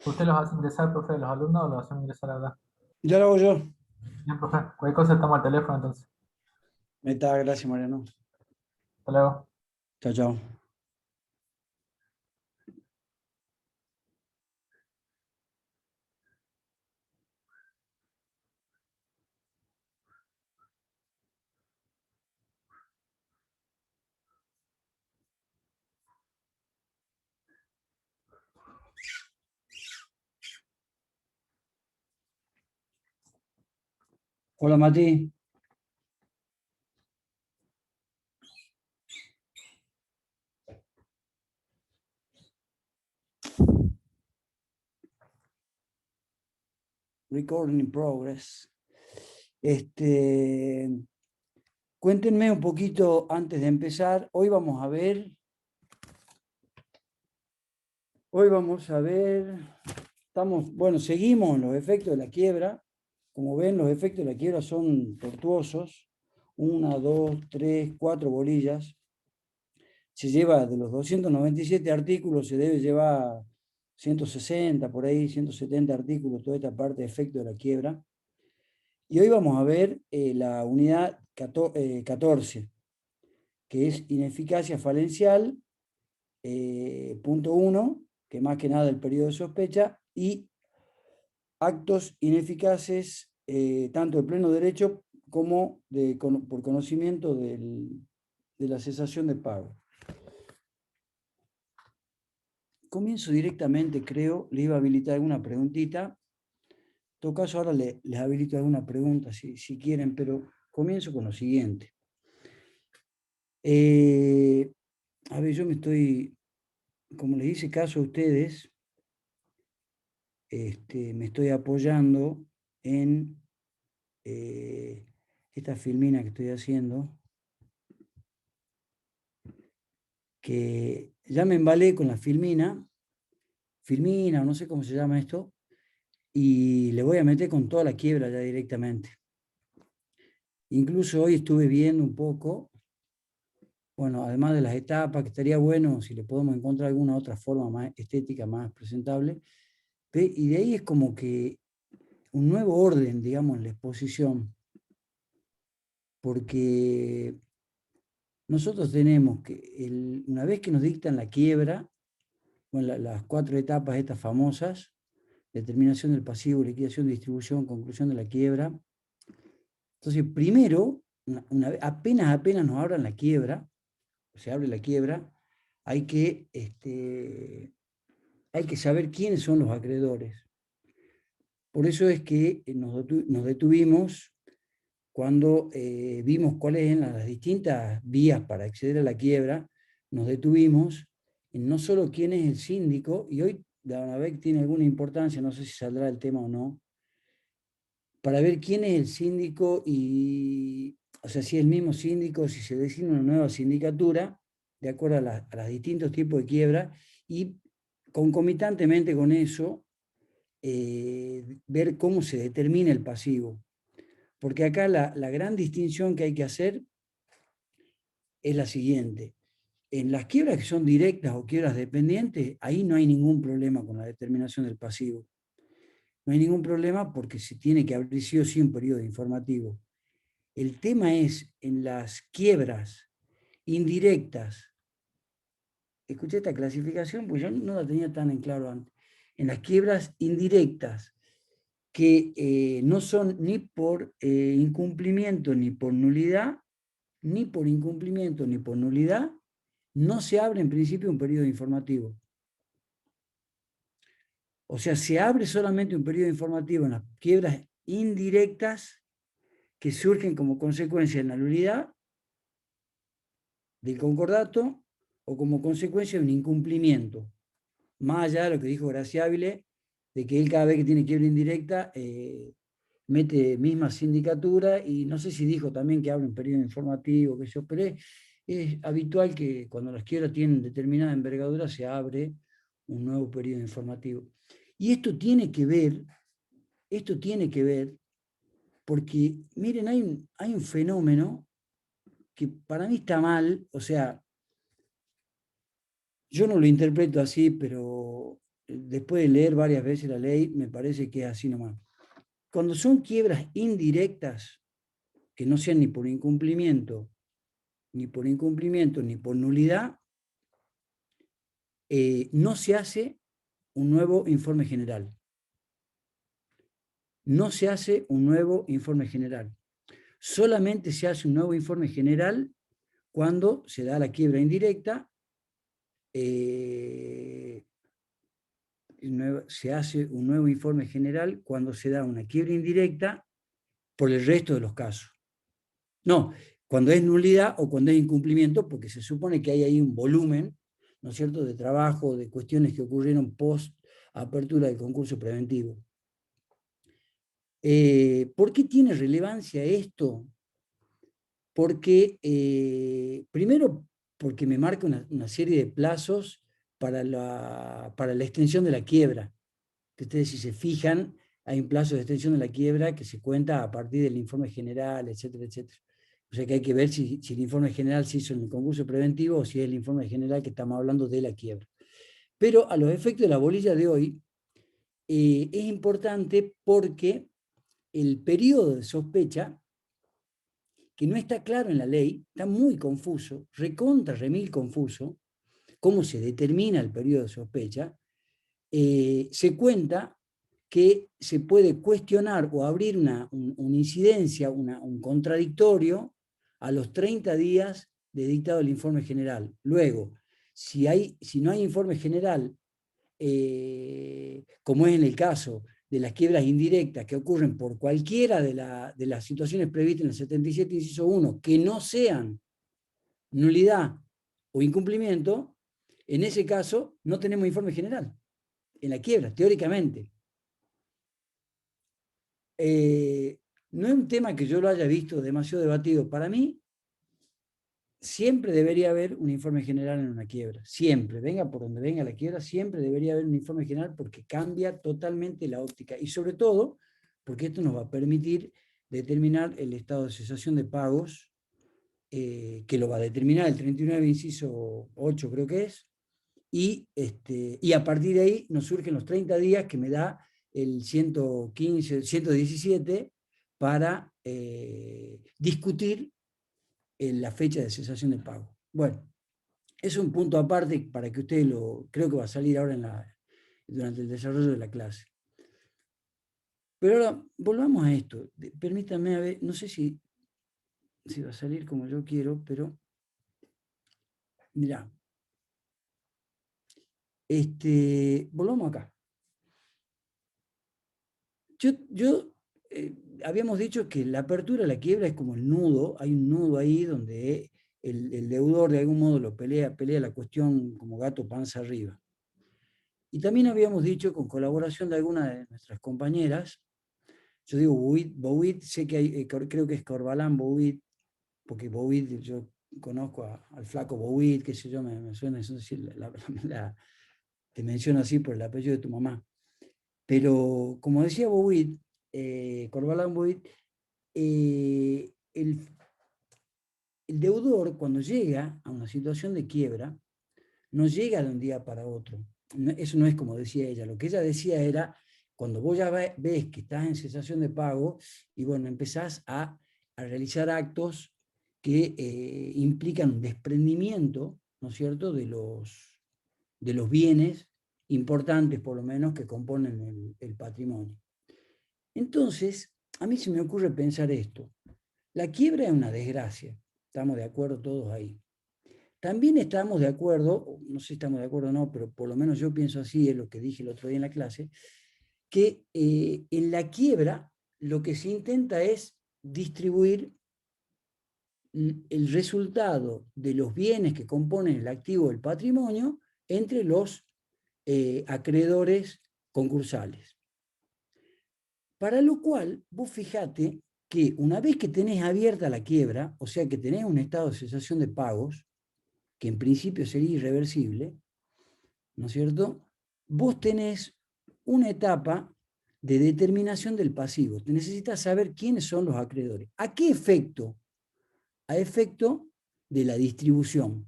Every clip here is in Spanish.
¿Usted los hace ingresar, profe, de los alumnos o los hace ingresar acá? Ya lo hago yo. Bien, profe. Cualquier cosa estamos al teléfono, entonces. Está, gracias, Mariano. Hasta luego. Chao, chao. Hola, Mati. Recording in progress. Este, Cuéntenme un poquito antes de empezar. Hoy vamos a ver, bueno, seguimos los efectos de la quiebra. Como ven, los efectos de la quiebra son tortuosos. Una, dos, tres, cuatro bolillas. Se lleva de los 297 artículos, se debe llevar 160 por ahí, 170 artículos, toda esta parte de efecto de la quiebra. Y hoy vamos a ver la unidad 14, que es ineficacia falencial, punto 1, que más que nada el periodo de sospecha, y actos ineficaces, tanto de pleno derecho como por conocimiento de la cesación de pago. Comienzo directamente, creo, le iba a habilitar alguna preguntita. En todo caso, ahora les habilito alguna pregunta si quieren, pero comienzo con lo siguiente. A ver, yo como les hice caso a ustedes, me estoy apoyando en esta filmina que estoy haciendo, que ya me embalé con la filmina, o no sé cómo se llama esto, y le voy a meter con toda la quiebra ya directamente. Incluso hoy estuve viendo un poco, bueno, además de las etapas, que estaría bueno si le podemos encontrar alguna otra forma más estética, más presentable, y de ahí es como que un nuevo orden, digamos, en la exposición, porque nosotros tenemos que, una vez que nos dictan la quiebra, bueno, las cuatro etapas estas famosas, determinación del pasivo, liquidación, distribución, conclusión de la quiebra. Entonces, primero, apenas nos abran la quiebra, se abre la quiebra, hay que, hay que saber quiénes son los acreedores. Por eso es que nos detuvimos cuando vimos cuáles eran las distintas vías para acceder a la quiebra, nos detuvimos en no solo quién es el síndico, y hoy la vez tiene alguna importancia, no sé si saldrá el tema o no, para ver quién es el síndico y, o sea, si es el mismo síndico, si se designa una nueva sindicatura, de acuerdo a los distintos tipos de quiebra, y concomitantemente con eso, ver cómo se determina el pasivo. Porque acá la gran distinción que hay que hacer es la siguiente. En las quiebras que son directas o quiebras dependientes, ahí no hay ningún problema con la determinación del pasivo. No hay ningún problema porque se tiene que abrir sí o sí un periodo informativo. El tema es en las quiebras indirectas. Escuché esta clasificación porque yo no la tenía tan en claro antes. En las quiebras indirectas, que no son ni por incumplimiento ni por nulidad, ni por incumplimiento ni por nulidad, no se abre en principio un periodo informativo. O sea, se abre solamente un periodo informativo en las quiebras indirectas que surgen como consecuencia de la nulidad del concordato o como consecuencia de un incumplimiento. Más allá de lo que dijo Graciabile, de que él cada vez que tiene quiebra indirecta mete misma sindicatura, y no sé si dijo también que abre un periodo informativo, que yo, pero es habitual que cuando las quiebras tienen determinada envergadura se abre un nuevo periodo informativo. Y esto tiene que ver, porque miren, hay un fenómeno que para mí está mal, o sea, yo no lo interpreto así, pero después de leer varias veces la ley, me parece que es así nomás. Cuando son quiebras indirectas, que no sean ni por incumplimiento, ni por nulidad, no se hace un nuevo informe general. No se hace un nuevo informe general. Solamente se hace un nuevo informe general cuando se da la quiebra indirecta, se hace un nuevo informe general cuando se da una quiebra indirecta por el resto de los casos. No, cuando es nulidad o cuando es incumplimiento, porque se supone que hay ahí un volumen, ¿no es cierto?, de trabajo, de cuestiones que ocurrieron post apertura del concurso preventivo. ¿Por qué tiene relevancia esto? Porque, primero, porque me marca una serie de plazos para la extensión de la quiebra. Que ustedes, si se fijan, hay un plazo de extensión de la quiebra que se cuenta a partir del informe general, etcétera, etcétera. O sea que hay que ver si el informe general se hizo en el concurso preventivo o si es el informe general que estamos hablando de la quiebra. Pero a los efectos de la bolilla de hoy, es importante porque el periodo de sospecha, que no está claro en la ley, está muy confuso, recontra, remil confuso, cómo se determina el periodo de sospecha, se cuenta que se puede cuestionar o abrir una incidencia, un contradictorio a los 30 días de dictado del informe general. Luego, si no hay informe general, como es en el caso de las quiebras indirectas que ocurren por cualquiera de las situaciones previstas en el 77, inciso 1, que no sean nulidad o incumplimiento, en ese caso no tenemos informe general en la quiebra, teóricamente. No es un tema que yo lo haya visto demasiado debatido. Para mí, siempre debería haber un informe general en una quiebra. Siempre, venga por donde venga la quiebra, siempre debería haber un informe general porque cambia totalmente la óptica. Y sobre todo, porque esto nos va a permitir determinar el estado de cesación de pagos, que lo va a determinar el 39, inciso 8, creo que es. Y a partir de ahí nos surgen los 30 días que me da el 115, 117 para discutir la fecha de cesación de pago. Bueno, es un punto aparte para que ustedes creo que va a salir ahora durante el desarrollo de la clase. Pero ahora, volvamos a esto. Permítanme, a ver, no sé si va a salir como yo quiero, pero mirá. Volvamos acá. Habíamos dicho que la apertura de la quiebra es como el nudo, hay un nudo ahí donde el deudor de algún modo lo pelea la cuestión como gato panza arriba. Y también habíamos dicho, con colaboración de alguna de nuestras compañeras, yo digo Bouit, sé que hay, creo que es Corbalán Bouit, porque Bouit, yo conozco al flaco Bouit, qué sé yo, me suena eso decir, te menciono así por el apellido de tu mamá. Pero como decía Bouit, Corbalán Bouit, el deudor cuando llega a una situación de quiebra, no llega de un día para otro. Eso no es como decía ella. Lo que ella decía era, cuando vos ya ves que estás en cesación de pago y bueno, empezás a realizar actos que implican un desprendimiento, ¿no es cierto?, de los bienes importantes, por lo menos, que componen el patrimonio. Entonces, a mí se me ocurre pensar esto. La quiebra es una desgracia. Estamos de acuerdo todos ahí. También estamos de acuerdo, no sé si estamos de acuerdo o no, pero por lo menos yo pienso así, es lo que dije el otro día en la clase, que en la quiebra lo que se intenta es distribuir el resultado de los bienes que componen el activo del patrimonio entre los acreedores concursales. Para lo cual, vos fijate que una vez que tenés abierta la quiebra, o sea que tenés un estado de cesación de pagos, que en principio sería irreversible, ¿no es cierto? Vos tenés una etapa de determinación del pasivo. Te necesitas saber quiénes son los acreedores. ¿A qué efecto? A efecto de la distribución.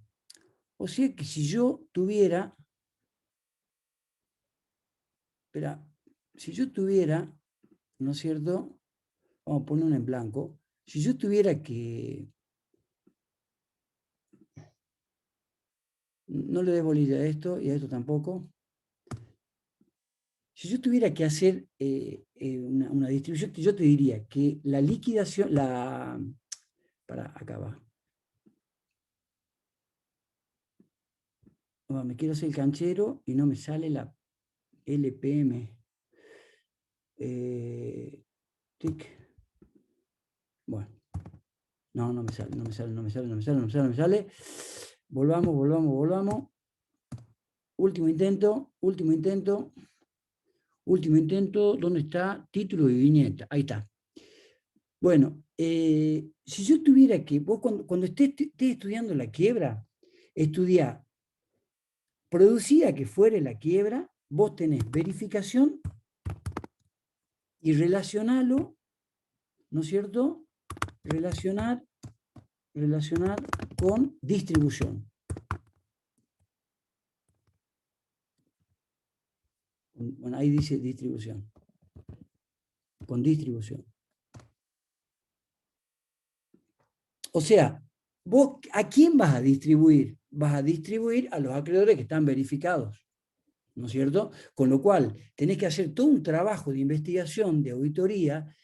O sea que si yo tuviera espera, si yo tuviera, ¿no es cierto? Vamos a poner uno en blanco. Si yo tuviera que, no le des bolilla a esto y a esto tampoco. Si yo tuviera que hacer una distribución, yo te diría que la liquidación, para acá va. Me quiero hacer el canchero y no me sale la LPM. Tic. Bueno, no me sale, no me sale, no me sale, no me sale, no me sale, no me sale. Volvamos, volvamos, volvamos. Último intento, último intento. Último intento, ¿dónde está? Título y viñeta. Ahí está. Bueno, si yo tuviera que, vos cuando estés estudiando la quiebra, estudiá, producida que fuere la quiebra, vos tenés verificación y relacionalo, ¿no es cierto? Relacionar con distribución. Bueno, ahí dice distribución. Con distribución. O sea, vos, ¿a quién vas a distribuir? Vas a distribuir a los acreedores que están verificados, ¿no es cierto? Con lo cual, tenés que hacer todo un trabajo de investigación, de auditoría,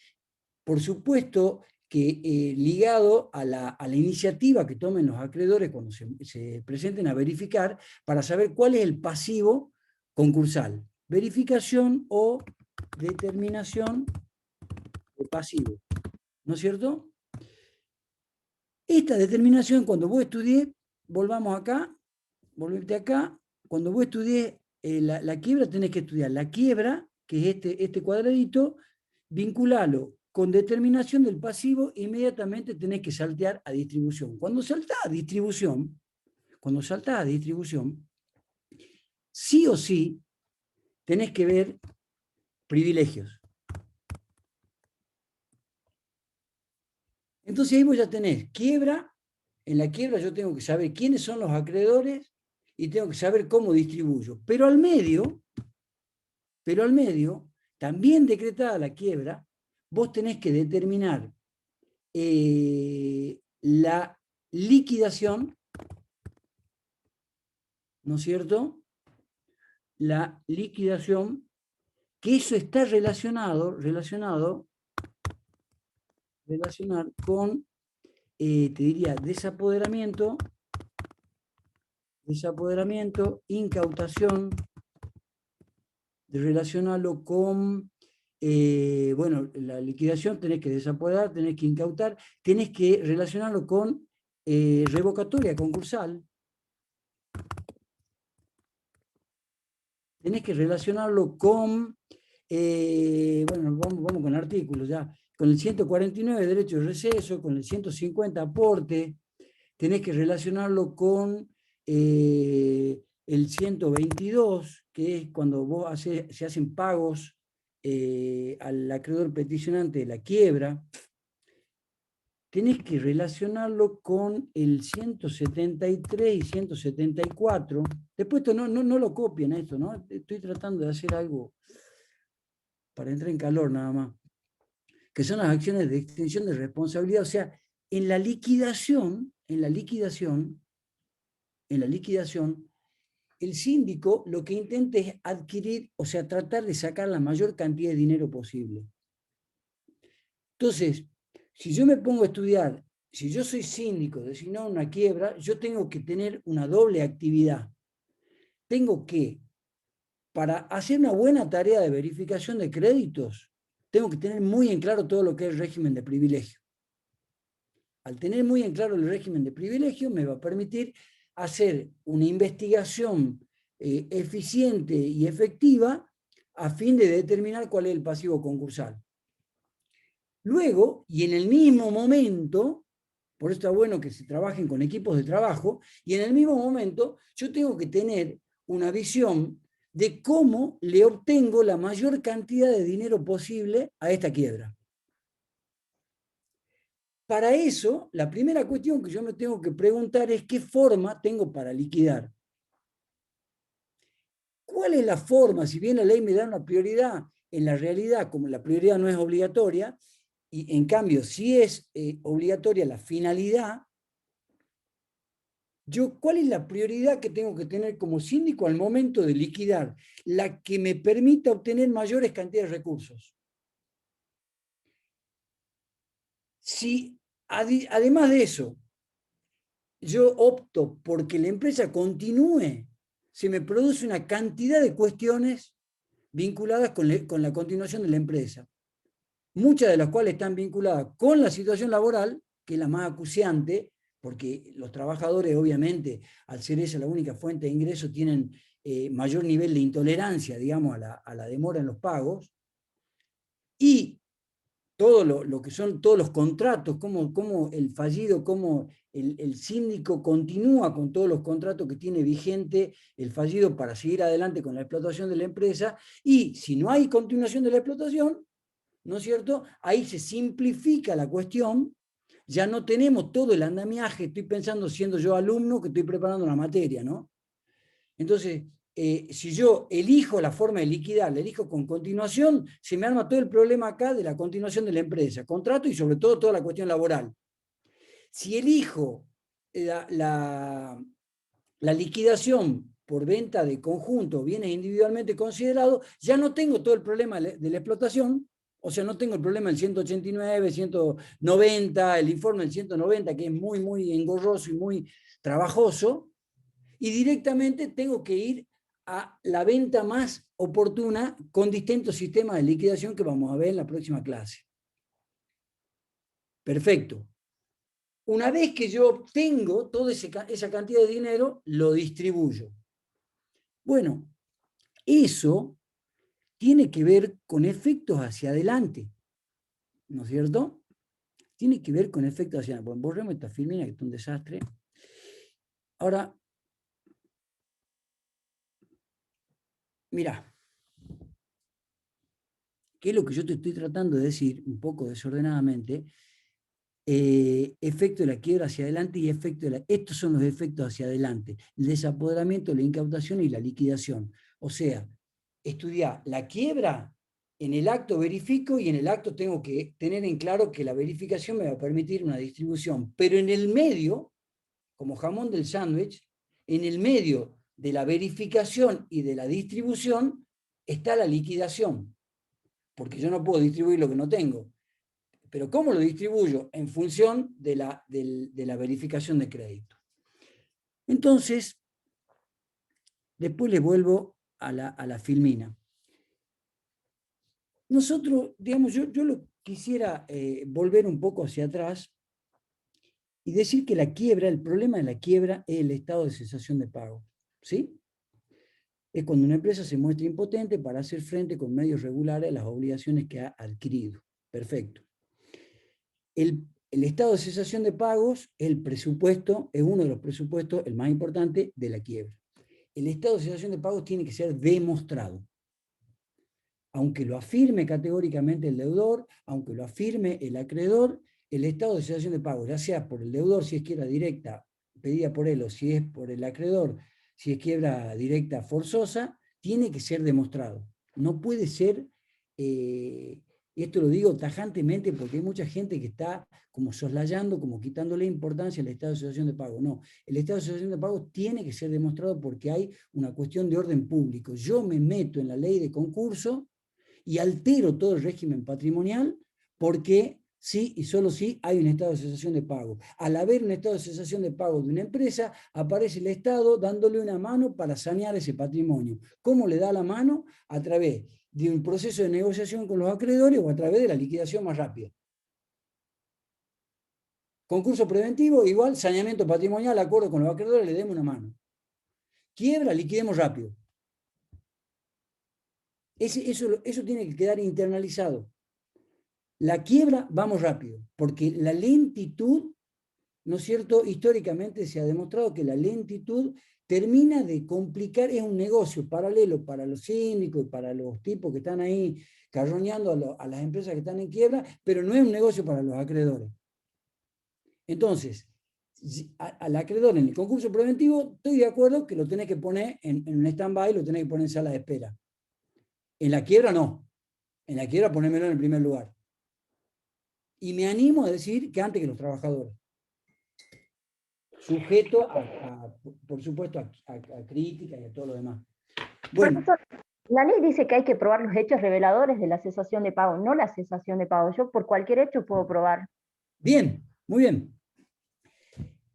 por supuesto que ligado a la iniciativa que tomen los acreedores cuando se presenten a verificar, para saber cuál es el pasivo concursal. Verificación o determinación de pasivo, ¿no es cierto? Esta determinación, cuando vos estudiés, volvamos acá, volverte acá, cuando vos estudiés la quiebra, tenés que estudiar la quiebra, que es este cuadradito, vincularlo con determinación del pasivo, inmediatamente tenés que saltear a distribución. Cuando saltás a distribución, sí o sí, tenés que ver privilegios. Entonces ahí vos ya tenés quiebra. En la quiebra yo tengo que saber quiénes son los acreedores y tengo que saber cómo distribuyo. Pero al medio, también decretada la quiebra, vos tenés que determinar la liquidación, ¿no es cierto? La liquidación, que eso está relacionado con, te diría, desapoderamiento, incautación, de relacionarlo con, bueno, la liquidación, tenés que desapoderar, tenés que incautar, tenés que relacionarlo con revocatoria concursal, tenés que relacionarlo con, bueno, vamos con artículos ya, con el 149 derecho de receso, con el 150 aporte, tenés que relacionarlo con el 122, que es cuando vos se hacen pagos al acreedor peticionante de la quiebra. Tenés que relacionarlo con el 173 y 174. Después esto no lo copien esto, ¿no? Estoy tratando de hacer algo para entrar en calor nada más. Que son las acciones de extinción de responsabilidad. O sea, en la liquidación, el síndico lo que intenta es adquirir, o sea, tratar de sacar la mayor cantidad de dinero posible. Entonces, si yo me pongo a estudiar, si yo soy síndico designado a una quiebra, yo tengo que tener una doble actividad. Tengo que, para hacer una buena tarea de verificación de créditos, tengo que tener muy en claro todo lo que es el régimen de privilegio. Al tener muy en claro el régimen de privilegio, me va a permitir hacer una investigación eficiente y efectiva a fin de determinar cuál es el pasivo concursal. Luego, y en el mismo momento, por eso está bueno que se trabajen con equipos de trabajo, y en el mismo momento yo tengo que tener una visión de cómo le obtengo la mayor cantidad de dinero posible a esta quiebra. Para eso, la primera cuestión que yo me tengo que preguntar es qué forma tengo para liquidar. ¿Cuál es la forma? Si bien la ley me da una prioridad, en la realidad, como la prioridad no es obligatoria, y en cambio sí es obligatoria la finalidad, ¿cuál es la prioridad que tengo que tener como síndico al momento de liquidar? La que me permita obtener mayores cantidades de recursos. Si además de eso, yo opto porque la empresa continúe, se me produce una cantidad de cuestiones vinculadas con la continuación de la empresa, muchas de las cuales están vinculadas con la situación laboral, que es la más acuciante, porque los trabajadores, obviamente, al ser esa la única fuente de ingreso, tienen mayor nivel de intolerancia, digamos, a la demora en los pagos, y todo lo que son todos los contratos, cómo el fallido, cómo el síndico continúa con todos los contratos que tiene vigente el fallido para seguir adelante con la explotación de la empresa, y si no hay continuación de la explotación, ¿no es cierto? Ahí se simplifica la cuestión, ya no tenemos todo el andamiaje, estoy pensando siendo yo alumno que estoy preparando una materia, ¿no? Entonces, si yo elijo la forma de liquidar, la elijo con continuación, se me arma todo el problema acá de la continuación de la empresa, contrato y sobre todo toda la cuestión laboral. Si elijo la liquidación por venta de conjunto, bienes individualmente considerados, ya no tengo todo el problema de la explotación, o sea, no tengo el problema del 189, 190, el informe del 190, que es muy, muy engorroso y muy trabajoso, y directamente tengo que ir a la venta más oportuna con distintos sistemas de liquidación que vamos a ver en la próxima clase. Perfecto. Una vez que yo obtengo toda esa cantidad de dinero, lo distribuyo. Bueno, eso tiene que ver con efectos hacia adelante, ¿no es cierto? Tiene que ver con efectos hacia adelante. Bueno, borremos esta filmina que es un desastre. Ahora, mirá, ¿qué es lo que yo te estoy tratando de decir, un poco desordenadamente? Efecto de la quiebra hacia adelante y efecto de la... Estos son los efectos hacia adelante: el desapoderamiento, la incautación y la liquidación. O sea, estudiar la quiebra, en el acto verifico y en el acto tengo que tener en claro que la verificación me va a permitir una distribución, pero en el medio, como jamón del sándwich, en el medio de la verificación y de la distribución está la liquidación, porque yo no puedo distribuir lo que no tengo. Pero ¿cómo lo distribuyo? En función de la verificación de crédito. Entonces, después le vuelvo a la filmina. Nosotros, digamos, yo lo quisiera volver un poco hacia atrás y decir que la quiebra, el problema de la quiebra es el estado de cesación de pago. ¿Sí? Es cuando una empresa se muestra impotente para hacer frente con medios regulares a las obligaciones que ha adquirido. Perfecto. El estado de cesación de pagos, el presupuesto, es uno de los presupuestos, el más importante, de la quiebra. El estado de cesación de pagos tiene que ser demostrado. Aunque lo afirme categóricamente el deudor, aunque lo afirme el acreedor, el estado de cesación de pagos, ya sea por el deudor, si es quiebra directa pedida por él, o si es por el acreedor, si es quiebra directa forzosa, tiene que ser demostrado. No puede ser... esto lo digo tajantemente porque hay mucha gente que está como soslayando, como quitándole importancia al estado de cesación de pago. No, el estado de cesación de pago tiene que ser demostrado porque hay una cuestión de orden público. Yo me meto en la ley de concurso y altero todo el régimen patrimonial porque sí y solo sí hay un estado de cesación de pago. Al haber un estado de cesación de pago de una empresa, aparece el Estado dándole una mano para sanear ese patrimonio. ¿Cómo le da la mano? A través de un proceso de negociación con los acreedores o a través de la liquidación más rápida. Concurso preventivo, igual, saneamiento patrimonial, acuerdo con los acreedores, le demos una mano. Quiebra, liquidemos rápido. Eso tiene que quedar internalizado. La quiebra, vamos rápido, porque la lentitud, ¿no es cierto? Históricamente se ha demostrado que la lentitud termina de complicar, es un negocio paralelo para los síndicos y para los tipos que están ahí carroñando a las empresas que están en quiebra, pero no es un negocio para los acreedores. Entonces, al acreedor en el concurso preventivo, estoy de acuerdo que lo tenés que poner en un stand-by, lo tenés que poner en sala de espera. En la quiebra no. En la quiebra ponérmelo en el primer lugar. Y me animo a decir que antes que los trabajadores. Sujeto por supuesto, a crítica y a todo lo demás. Bueno. Profesor, la ley dice que hay que probar los hechos reveladores de la cesación de pago, no la cesación de pago. Yo por cualquier hecho puedo probar. Bien, muy bien.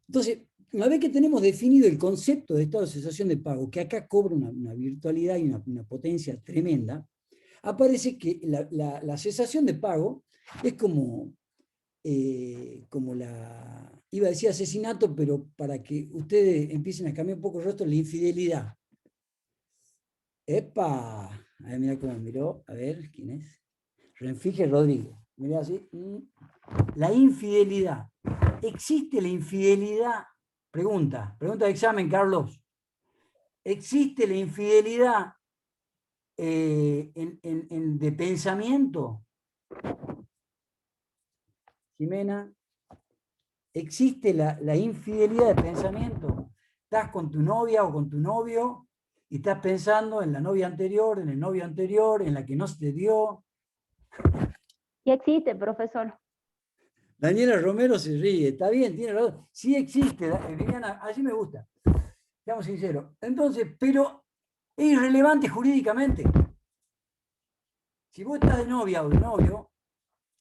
Entonces, una vez que tenemos definido el concepto de estado de cesación de pago, que acá cobra una virtualidad y una potencia tremenda, aparece que la cesación de pago es como iba a decir asesinato, pero para que ustedes empiecen a cambiar un poco el rostro, la infidelidad. ¡Epa! A ver, mira cómo miró. A ver, ¿quién es? Renfige Rodríguez. Mirá así. La infidelidad. ¿Existe la infidelidad? Pregunta de examen, Carlos. ¿Existe la infidelidad de pensamiento? Jimena, ¿existe la infidelidad de pensamiento? Estás con tu novia o con tu novio y estás pensando en la novia anterior, en el novio anterior, en la que no se te dio. ¿Qué existe, profesor? Daniela Romero se ríe, está bien, tiene razón. Sí existe, Viviana, así me gusta. Seamos sinceros. Entonces, pero es irrelevante jurídicamente. Si vos estás de novia o de novio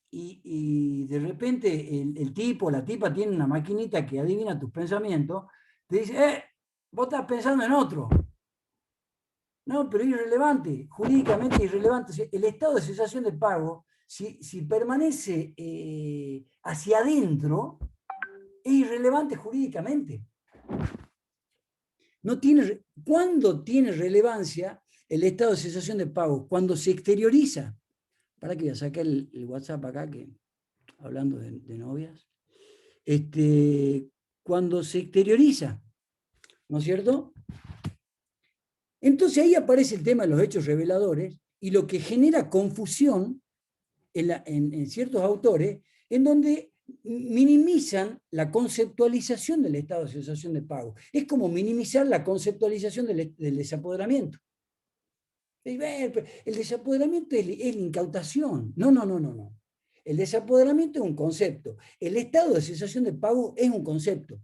y de repente el tipo o la tipa tiene una maquinita que adivina tus pensamientos, te dice, vos estás pensando en otro. No, pero es irrelevante, jurídicamente irrelevante. O sea, el estado de cesación de pago, si permanece hacia adentro, es irrelevante jurídicamente. ¿Cuándo tiene relevancia el estado de cesación de pago? Cuando se exterioriza. Para que voy a sacar el WhatsApp acá, que hablando de novias. Cuando se exterioriza, ¿no es cierto? Entonces ahí aparece el tema de los hechos reveladores y lo que genera confusión en ciertos autores, en donde minimizan la conceptualización del estado de cesación de pago. Es como minimizar la conceptualización del desapoderamiento. El desapoderamiento es la incautación. No. El desapoderamiento es un concepto. El estado de cesación de pago es un concepto.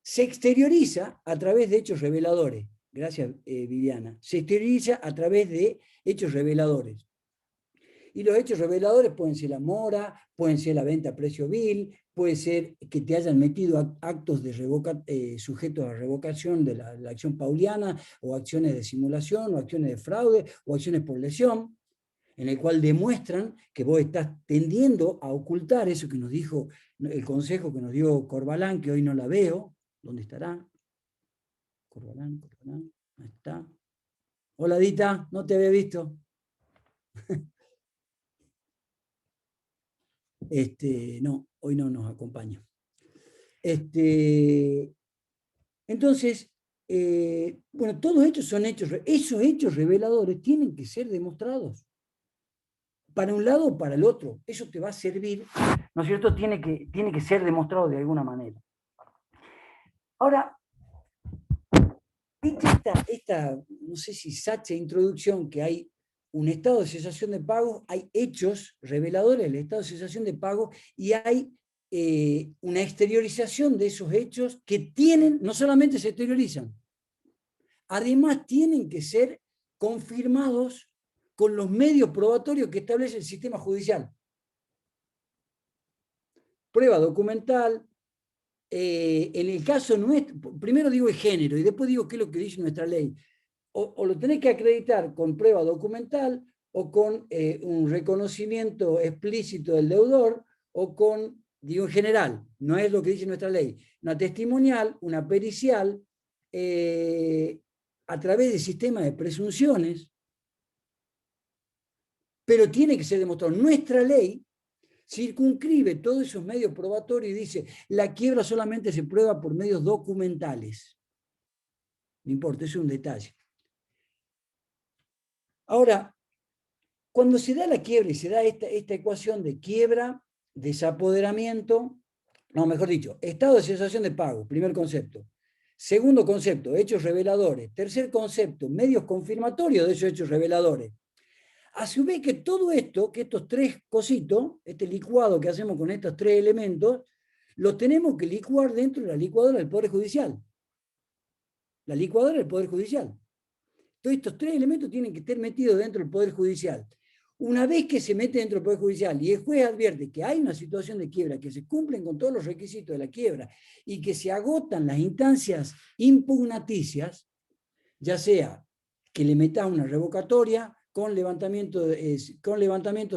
Se exterioriza a través de hechos reveladores. Gracias, Viviana. Se exterioriza a través de hechos reveladores. Y los hechos reveladores pueden ser la mora, pueden ser la venta a precio vil, puede ser que te hayan metido actos de sujetos a revocación de la acción pauliana, o acciones de simulación, o acciones de fraude, o acciones por lesión, en el cual demuestran que vos estás tendiendo a ocultar eso que nos dijo el consejo que nos dio Corbalán, que hoy no la veo. ¿Dónde estará? Corbalán, ahí está. Hola, Dita, no te había visto. No, hoy no nos acompaña. Entonces, bueno, todos estos son hechos, esos hechos reveladores tienen que ser demostrados. Para un lado o para el otro. Eso te va a servir, ¿no es cierto? Tiene que ser demostrado de alguna manera. Ahora, dicha esta, no sé si sacha introducción, que hay un estado de cesación de pago, hay hechos reveladores del estado de cesación de pago y hay una exteriorización de esos hechos que no solamente se exteriorizan, además tienen que ser confirmados con los medios probatorios que establece el sistema judicial. Prueba documental. En el caso nuestro, primero digo el género y después digo qué es lo que dice nuestra ley. O lo tenés que acreditar con prueba documental o con un reconocimiento explícito del deudor o con, digo en general, no es lo que dice nuestra ley, una testimonial, una pericial, a través del sistema de presunciones, pero tiene que ser demostrado. Nuestra ley circunscribe todos esos medios probatorios y dice, la quiebra solamente se prueba por medios documentales. No importa, eso es un detalle. Ahora, cuando se da la quiebra y se da esta ecuación de quiebra, desapoderamiento no, mejor dicho, estado de cesación de pago, primer concepto. Segundo concepto, hechos reveladores. Tercer concepto, medios confirmatorios de esos hechos reveladores. A su vez que todo esto, que estos tres cositos, este licuado que hacemos con estos tres elementos, los tenemos que licuar dentro de la licuadora del Poder Judicial. La licuadora del Poder Judicial. Todos estos tres elementos tienen que estar metidos dentro del Poder Judicial. Una vez que se mete dentro del Poder Judicial y el juez advierte que hay una situación de quiebra, que se cumplen con todos los requisitos de la quiebra y que se agotan las instancias impugnaticias, ya sea que le metas una revocatoria con levantamiento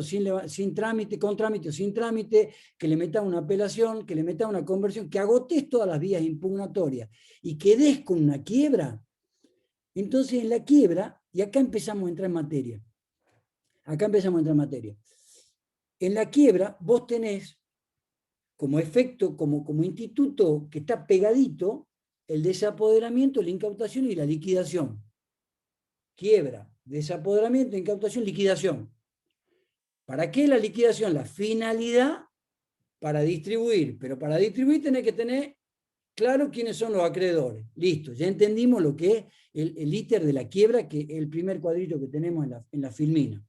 sin trámite, con trámite o sin trámite, que le metas una apelación, que le metas una conversión, que agotes todas las vías impugnatorias y quedes con una quiebra. Entonces en la quiebra, y acá empezamos a entrar en materia, en la quiebra vos tenés como efecto, como instituto que está pegadito, el desapoderamiento, la incautación y la liquidación. Quiebra, desapoderamiento, incautación, liquidación. ¿Para qué la liquidación? La finalidad para distribuir, pero para distribuir tenés que tener claro quiénes son los acreedores. Listo, ya entendimos lo que es el íter de la quiebra, que es el primer cuadrito que tenemos en la filmina.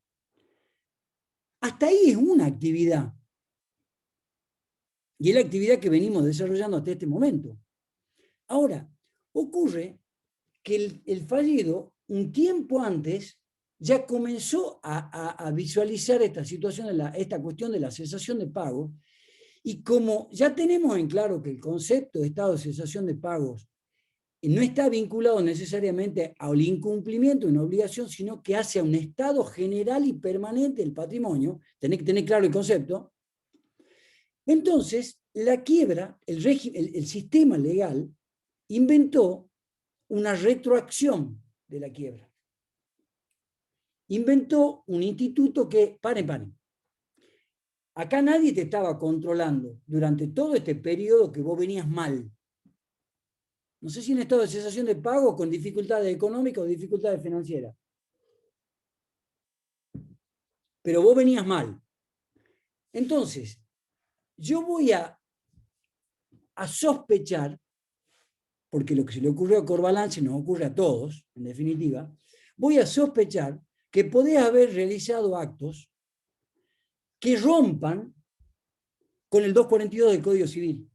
Hasta ahí es una actividad. Y es la actividad que venimos desarrollando hasta este momento. Ahora, ocurre que el fallido, un tiempo antes, ya comenzó a visualizar esta situación, esta cuestión de la cesación de pagos, y como ya tenemos en claro que el concepto de estado de cesación de pagos no está vinculado necesariamente al incumplimiento de una obligación, sino que hace a un estado general y permanente del patrimonio, tenés que tener claro el concepto. Entonces, la quiebra, el sistema legal, inventó una retroacción de la quiebra. Inventó un instituto que, paren. Acá nadie te estaba controlando durante todo este periodo que vos venías mal. No sé si en estado de cesación de pago, con dificultades económicas o dificultades financieras. Pero vos venías mal. Entonces, yo voy a sospechar, porque lo que se le ocurrió a Corbalán se nos ocurre a todos, en definitiva, voy a sospechar que podés haber realizado actos que rompan con el 242 del Código Civil.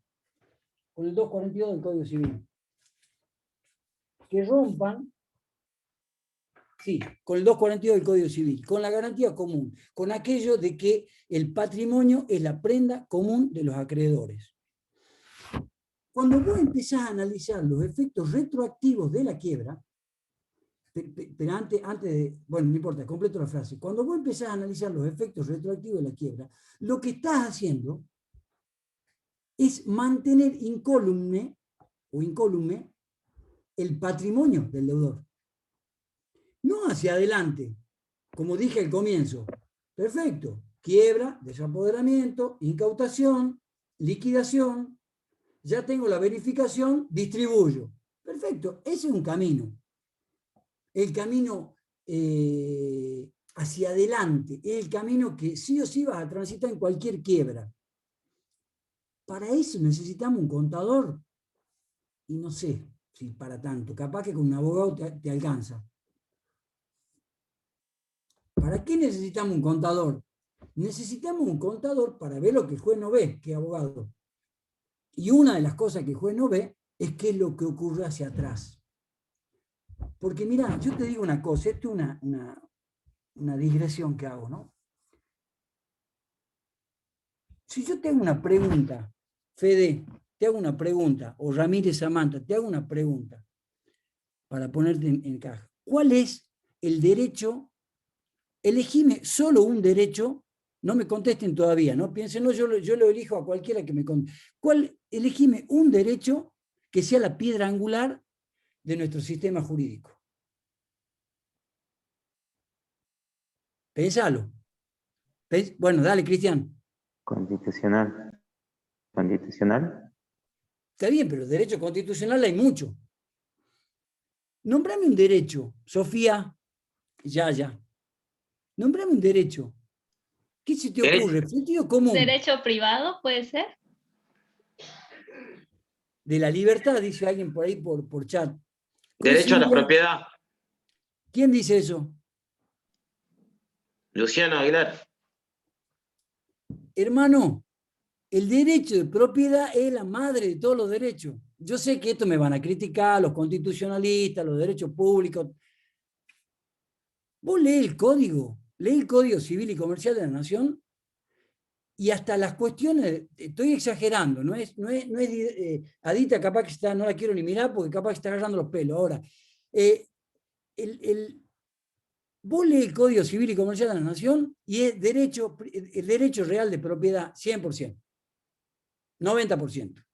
Con el 242 del Código Civil. Que rompan, sí, con el 242 del Código Civil, con la garantía común, con aquello de que el patrimonio es la prenda común de los acreedores. Cuando vos empezás a analizar los efectos retroactivos de la quiebra, pero antes de, bueno, no importa, completo la frase. Cuando vos empezás a analizar los efectos retroactivos de la quiebra, lo que estás haciendo es mantener incólume el patrimonio del deudor. No hacia adelante, como dije al comienzo. Perfecto. Quiebra, desapoderamiento, incautación, liquidación. Ya tengo la verificación, distribuyo. Perfecto. Ese es un camino. El camino hacia adelante, el camino que sí o sí vas a transitar en cualquier quiebra. Para eso necesitamos un contador, y no sé si para tanto, capaz que con un abogado te alcanza. ¿Para qué necesitamos un contador? Necesitamos un contador para ver lo que el juez no ve, que es abogado. Y una de las cosas que el juez no ve es qué es lo que ocurre hacia atrás. Porque mira, yo te digo una cosa, esto es una digresión que hago, ¿no? Si yo te hago una pregunta, Fede, te hago una pregunta, o Ramírez Samantha, te hago una pregunta para ponerte en caja. ¿Cuál es el derecho? Elegime solo un derecho, no me contesten todavía, no piensen, no, yo lo elijo a cualquiera que me conteste. Elegime un derecho que sea la piedra angular de nuestro sistema jurídico. Pensalo. Bueno, dale, Cristian. Constitucional. Constitucional. Está bien, pero derecho constitucional hay mucho. Nombrame un derecho, Sofía. Ya. Nombrame un derecho. ¿Qué se te ocurre? Sentido común. ¿Derecho privado puede ser? de la libertad, dice alguien por ahí por chat. Derecho a la Coincidiría- propiedad. ¿Quién dice eso? Luciano Aguilar. Hermano, el derecho de propiedad es la madre de todos los derechos. Yo sé que esto me van a criticar los constitucionalistas, los derechos públicos. Vos lee el Código Civil y Comercial de la Nación, y hasta las cuestiones, estoy exagerando, Adita capaz que está, no la quiero ni mirar porque capaz que está agarrando los pelos. Ahora, vos lees el Código Civil y Comercial de la Nación y es el derecho real de propiedad 100%, 90%.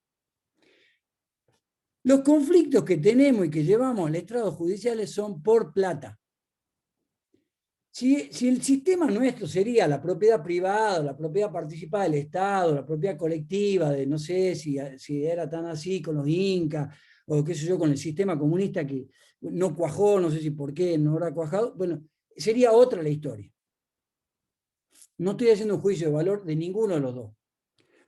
Los conflictos que tenemos y que llevamos al estrado judiciales son por plata. Si el sistema nuestro sería la propiedad privada, la propiedad participada del Estado, la propiedad colectiva, de no sé si era tan así con los incas, o qué sé yo, con el sistema comunista que no cuajó, no sé si por qué no habrá cuajado, bueno, sería otra la historia. No estoy haciendo un juicio de valor de ninguno de los dos.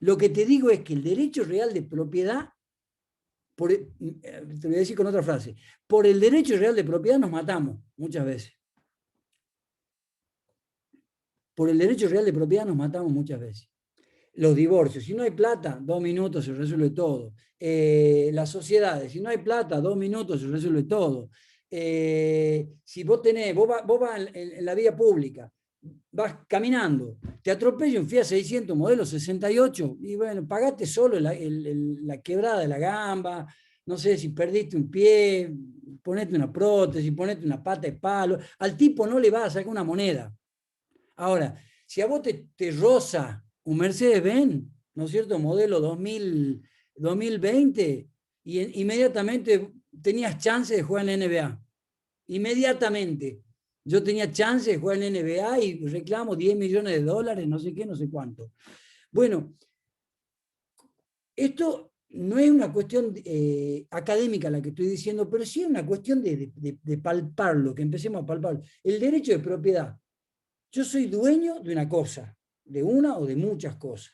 Lo que te digo es que el derecho real de propiedad, te voy a decir con otra frase, por el derecho real de propiedad nos matamos muchas veces. Por el derecho real de propiedad nos matamos muchas veces. Los divorcios, si no hay plata, 2 minutos se resuelve todo. Las sociedades, si no hay plata, 2 minutos se resuelve todo. Si vos vas en la vía pública, vas caminando, te atropella un Fiat 600 modelo 68, y bueno, pagaste solo la quebrada de la gamba, no sé si perdiste un pie, ponete una prótesis, ponete una pata de palo, al tipo no le vas a sacar una moneda. Ahora, si a vos te roza un Mercedes-Benz, ¿no es cierto?, modelo 2020, y inmediatamente tenías chance de jugar en la NBA. Inmediatamente. Yo tenía chance de jugar en la NBA y reclamo 10 millones de dólares, no sé qué, no sé cuánto. Bueno, esto no es una cuestión académica la que estoy diciendo, pero sí es una cuestión de palparlo, que empecemos a palparlo. El derecho de propiedad. Yo soy dueño de una cosa, de una o de muchas cosas.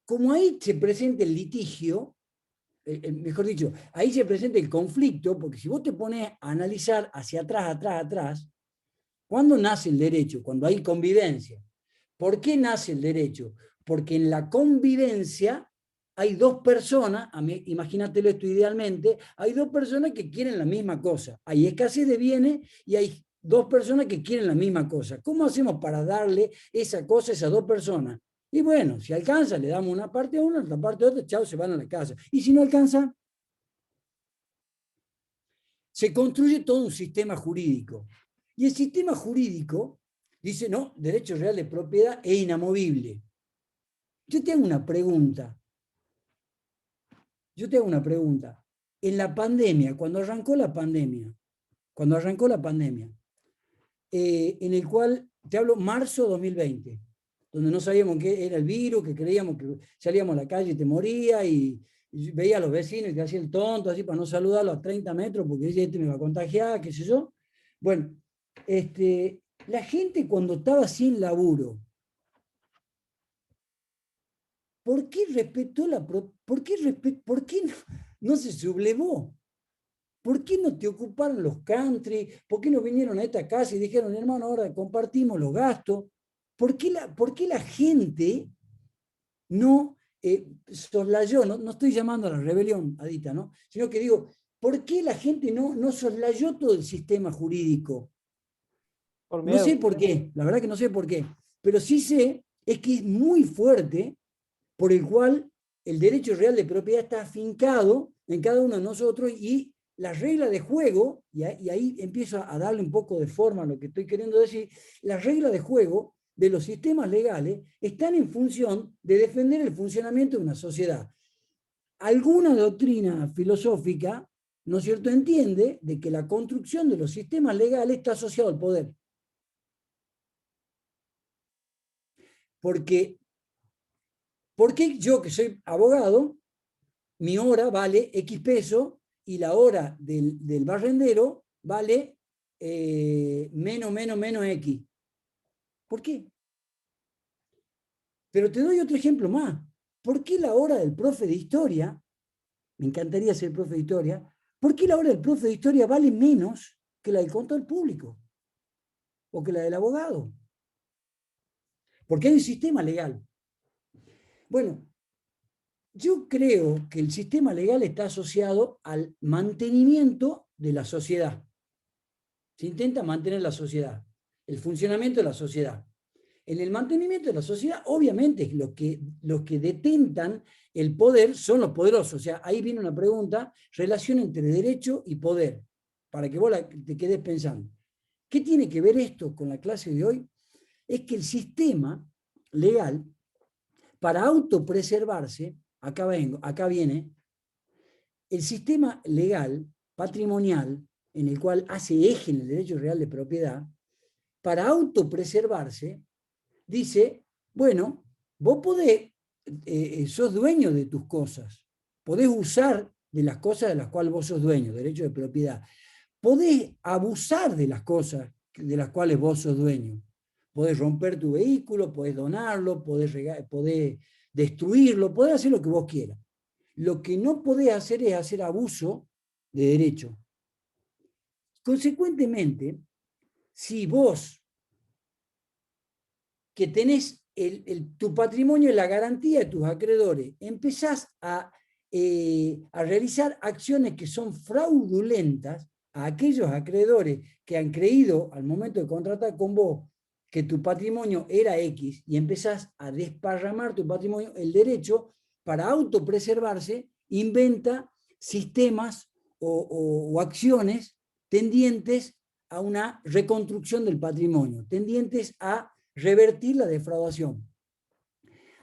Como ahí se presenta el litigio, mejor dicho, ahí se presenta el conflicto, porque si vos te pones a analizar hacia atrás, ¿cuándo nace el derecho? Cuando hay convivencia. ¿Por qué nace el derecho? Porque en la convivencia hay dos personas, imagínatelo esto idealmente, hay dos personas que quieren la misma cosa. Hay escasez de bienes y hay dos personas que quieren la misma cosa. ¿Cómo hacemos para darle esa cosa a esas dos personas? Y bueno, si alcanza, le damos una parte a uno, otra parte a otra, chao, se van a la casa. Y si no alcanza, se construye todo un sistema jurídico. Y el sistema jurídico dice, no, derecho real de propiedad es inamovible. Yo te hago una pregunta. En la pandemia, cuando arrancó la pandemia, en el cual, te hablo marzo 2020, donde no sabíamos qué era el virus, que creíamos que salíamos a la calle y te moría, y veía a los vecinos y te hacía el tonto, así para no saludarlo a 30 metros, porque decía, este me va a contagiar, qué sé yo. Bueno, la gente cuando estaba sin laburo, ¿por qué respetó por qué no se sublevó? ¿Por qué no te ocuparon los country? ¿Por qué no vinieron a esta casa y dijeron, hermano, ahora compartimos los gastos? ¿Por qué la gente no soslayó? No estoy llamando a la rebelión, Adita, ¿no? Sino que digo, ¿por qué la gente no soslayó todo el sistema jurídico? Por No miedo. sé por qué, la verdad que no sé por qué, pero sí sé es que es muy fuerte, por el cual el derecho real de propiedad está afincado en cada uno de nosotros, y las reglas de juego, y ahí empiezo a darle un poco de forma a lo que estoy queriendo decir, las reglas de juego de los sistemas legales están en función de defender el funcionamiento de una sociedad. Alguna doctrina filosófica, ¿no es cierto?, entiende de que la construcción de los sistemas legales está asociado al poder. Porque yo, que soy abogado, mi hora vale X peso y la hora del barrendero vale menos X? ¿Por qué? Pero te doy otro ejemplo más. ¿Por qué la hora del profe de historia me encantaría ser profe de historia, ¿por qué la hora del profe de historia vale menos que la del contador público? O que la del abogado. Porque hay un sistema legal. Bueno, yo creo que el sistema legal está asociado al mantenimiento de la sociedad. Se intenta mantener la sociedad, el funcionamiento de la sociedad. En el mantenimiento de la sociedad, obviamente, los que detentan el poder son los poderosos. O sea, ahí viene una pregunta, relación entre derecho y poder, para que vos te quedes pensando. ¿Qué tiene que ver esto con la clase de hoy? Es que el sistema legal, para autopreservarse, acá viene, el sistema legal patrimonial, en el cual hace eje en el derecho real de propiedad, para autopreservarse, dice, bueno, vos podés, sos dueño de tus cosas, podés usar de las cosas de las cuales vos sos dueño, derecho de propiedad, podés abusar de las cosas de las cuales vos sos dueño, podés romper tu vehículo, podés donarlo, podés destruirlo, podés hacer lo que vos quieras. Lo que no podés hacer es hacer abuso de derecho. Consecuentemente, si vos que tenés tu patrimonio en la garantía de tus acreedores, empezás a realizar acciones que son fraudulentas a aquellos acreedores que han creído al momento de contratar con vos que tu patrimonio era X y empezás a desparramar tu patrimonio, el derecho, para autopreservarse, inventa sistemas o acciones tendientes a una reconstrucción del patrimonio, tendientes a revertir la defraudación.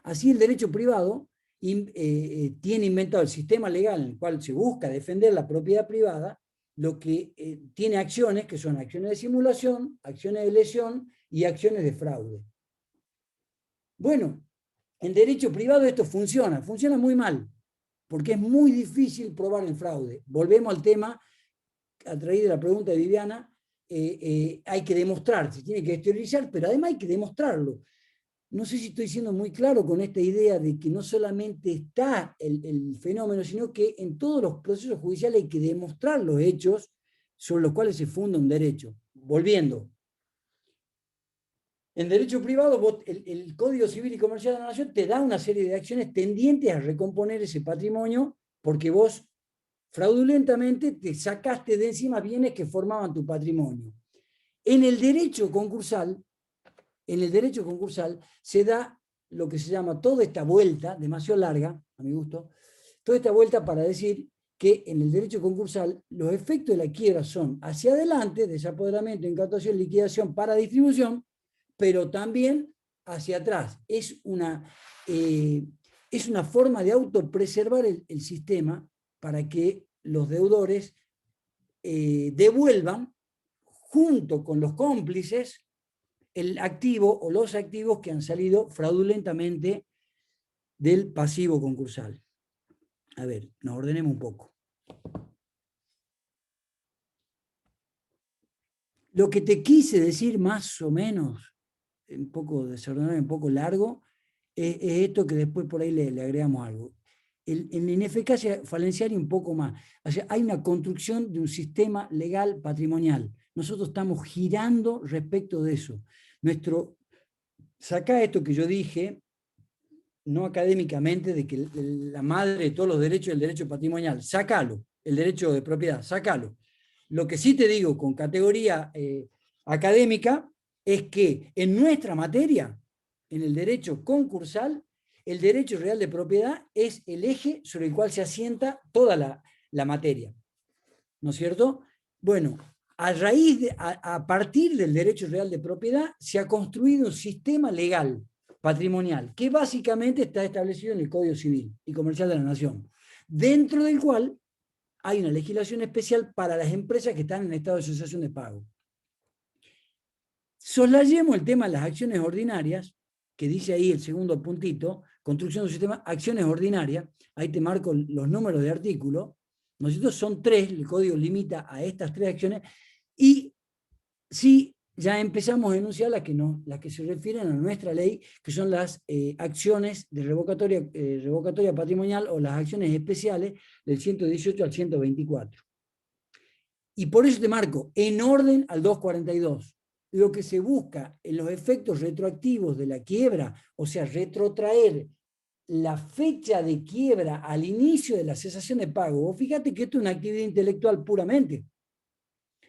Así el derecho privado tiene inventado el sistema legal en el cual se busca defender la propiedad privada, lo que tiene acciones que son acciones de simulación, acciones de lesión y acciones de fraude. Bueno, en derecho privado esto funciona muy mal, porque es muy difícil probar el fraude. Volvemos al tema, a través de la pregunta de Viviana, hay que demostrar, se tiene que exteriorizar, pero además hay que demostrarlo. No sé si estoy siendo muy claro con esta idea de que no solamente está el fenómeno, sino que en todos los procesos judiciales hay que demostrar los hechos sobre los cuales se funda un derecho. Volviendo. En derecho privado, el Código Civil y Comercial de la Nación te da una serie de acciones tendientes a recomponer ese patrimonio porque vos fraudulentamente te sacaste de encima bienes que formaban tu patrimonio. En el derecho concursal se da lo que se llama toda esta vuelta, demasiado larga, a mi gusto, toda esta vuelta para decir que en el derecho concursal los efectos de la quiebra son hacia adelante, desapoderamiento, incautación, liquidación para distribución, pero también hacia atrás. Es una forma de autopreservar el sistema para que los deudores devuelvan junto con los cómplices el activo o los activos que han salido fraudulentamente del pasivo concursal. A ver, nos ordenemos un poco. Lo que te quise decir más o menos, un poco desordenado, un poco largo, es esto que después por ahí le agregamos algo. En ineficacia falenciaria un poco más. O sea, hay una construcción de un sistema legal patrimonial. Nosotros estamos girando respecto de eso. Sacá esto que yo dije, no académicamente, de que la madre de todos los derechos es el derecho patrimonial. Sácalo, el derecho de propiedad, sácalo. Lo que sí te digo con categoría académica es que en nuestra materia, en el derecho concursal, el derecho real de propiedad es el eje sobre el cual se asienta toda la materia. ¿No es cierto? Bueno, a partir del derecho real de propiedad se ha construido un sistema legal patrimonial que básicamente está establecido en el Código Civil y Comercial de la Nación, dentro del cual hay una legislación especial para las empresas que están en estado de cesación de pago. Soslayemos el tema de las acciones ordinarias, que dice ahí el segundo puntito, construcción de un sistema, acciones ordinarias, ahí te marco los números de artículo, nosotros son 3, el código limita a estas 3 acciones, y si ya empezamos a enunciar las que se refieren a nuestra ley, que son las acciones de revocatoria patrimonial o las acciones especiales del 118 al 124. Y por eso te marco, en orden al 242. Lo que se busca en los efectos retroactivos de la quiebra, o sea, retrotraer la fecha de quiebra al inicio de la cesación de pago. Vos fíjate que esto es una actividad intelectual puramente.